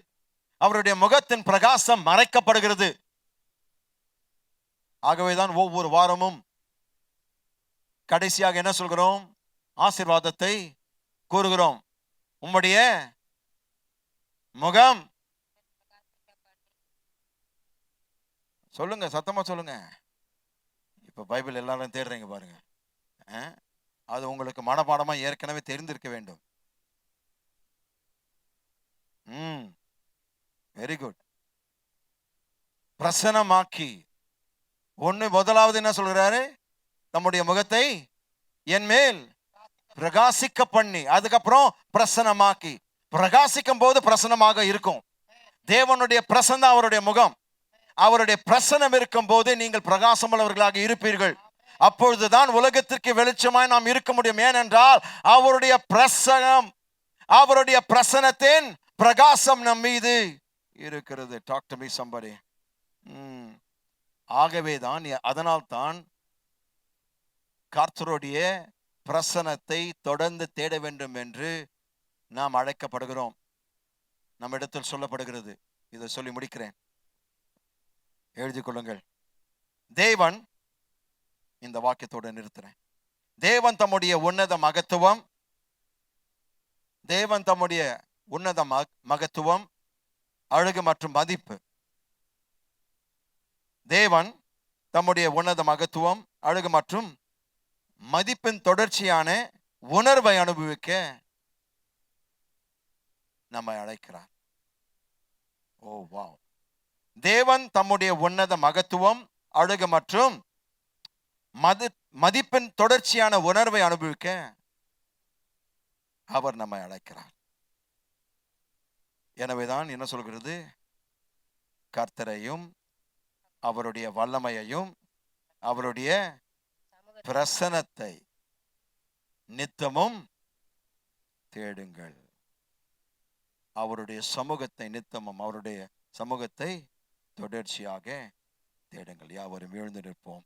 அவருடைய முகத்தின் பிரகாசம் மறைக்கப்படுகிறது. ஆகவேதான் ஒவ்வொரு வாரமும் கடைசியாக என்ன சொல்கிறோம்? ஆசீர்வாதத்தை கூறுகிறோம். உம்முடைய முகம், சொல்லுங்க, சத்தமா சொல்லுங்க. இப்ப பைபிள் எல்லாரும் தேடுறீங்க பாருங்க. அது உங்களுக்கு மனப்பாடமா ஏற்கனவே தெரிந்திருக்க வேண்டும். Very good. பிரசன்னமாக்கி, முதலாவது என்ன சொல்கிறாரு? நம்முடைய முகத்தை என் மேல் பிரகாசிக்க பண்ணி, அதுக்கப்புறம் பிரசன்னமாக்கி. பிரகாசிக்கும் போது பிரசன்னமாக இருக்கும். தேவனுடைய பிரசன்னம் அவருடைய முகம். அவருடைய பிரசன்னம் இருக்கும் போது நீங்கள் பிரகாசமுள்ளவர்களாக இருப்பீர்கள். அப்பொழுதுதான் உலகத்திற்கு வெளிச்சமாய் நாம் இருக்க முடியும். ஏனென்றால் அவருடைய பிரசனம், அவருடைய பிரசன்னத்தின் பிரகாசம் நம் மீது இருக்கிறது. Talk to me somebody. ஆகவேதான், அதனால்தான் கர்த்தருடைய பிரசன்னத்தை தொடர்ந்து தேட வேண்டும் என்று நாம் அழைக்கப்படுகிறோம். நம்மிடத்தில் சொல்லப்படுகிறது. இதை சொல்லி முடிக்கிறேன், எழுதி கொள்ளுங்கள். தேவன், இந்த வாக்கியத்தோடு நிறுத்துறேன். தேவன் தம்முடைய உன்னத மகத்துவம், தேவன் தம்முடைய உன்னத மகத்துவம், அழகு மற்றும் மதிப்பு, தேவன் தம்முடைய உன்னத மகத்துவம், அழகு மற்றும் மதிப்பின் தொடர்ச்சியான உணர்வை அனுபவிக்க நம்மை அழைக்கிறார். ஓ வாவ். தேவன் தம்முடைய உன்னத மகத்துவம், அழகு மற்றும் மதிப்பின் தொடர்ச்சியான உணர்வை அனுபவிக்க அவர் நம்மை அழைக்கிறார். எனவேதான் என்ன சொல்கிறது? கர்த்தரையும் அவருடைய வல்லமையையும் அவருடைய பிரசன்னத்தை நித்தமும் தேடுங்கள். அவருடைய சமூகத்தை நித்தமும், அவருடைய சமூகத்தை தொடர்ச்சியாக தேடுங்கள். யாவரும் எழுந்து நிற்போம்.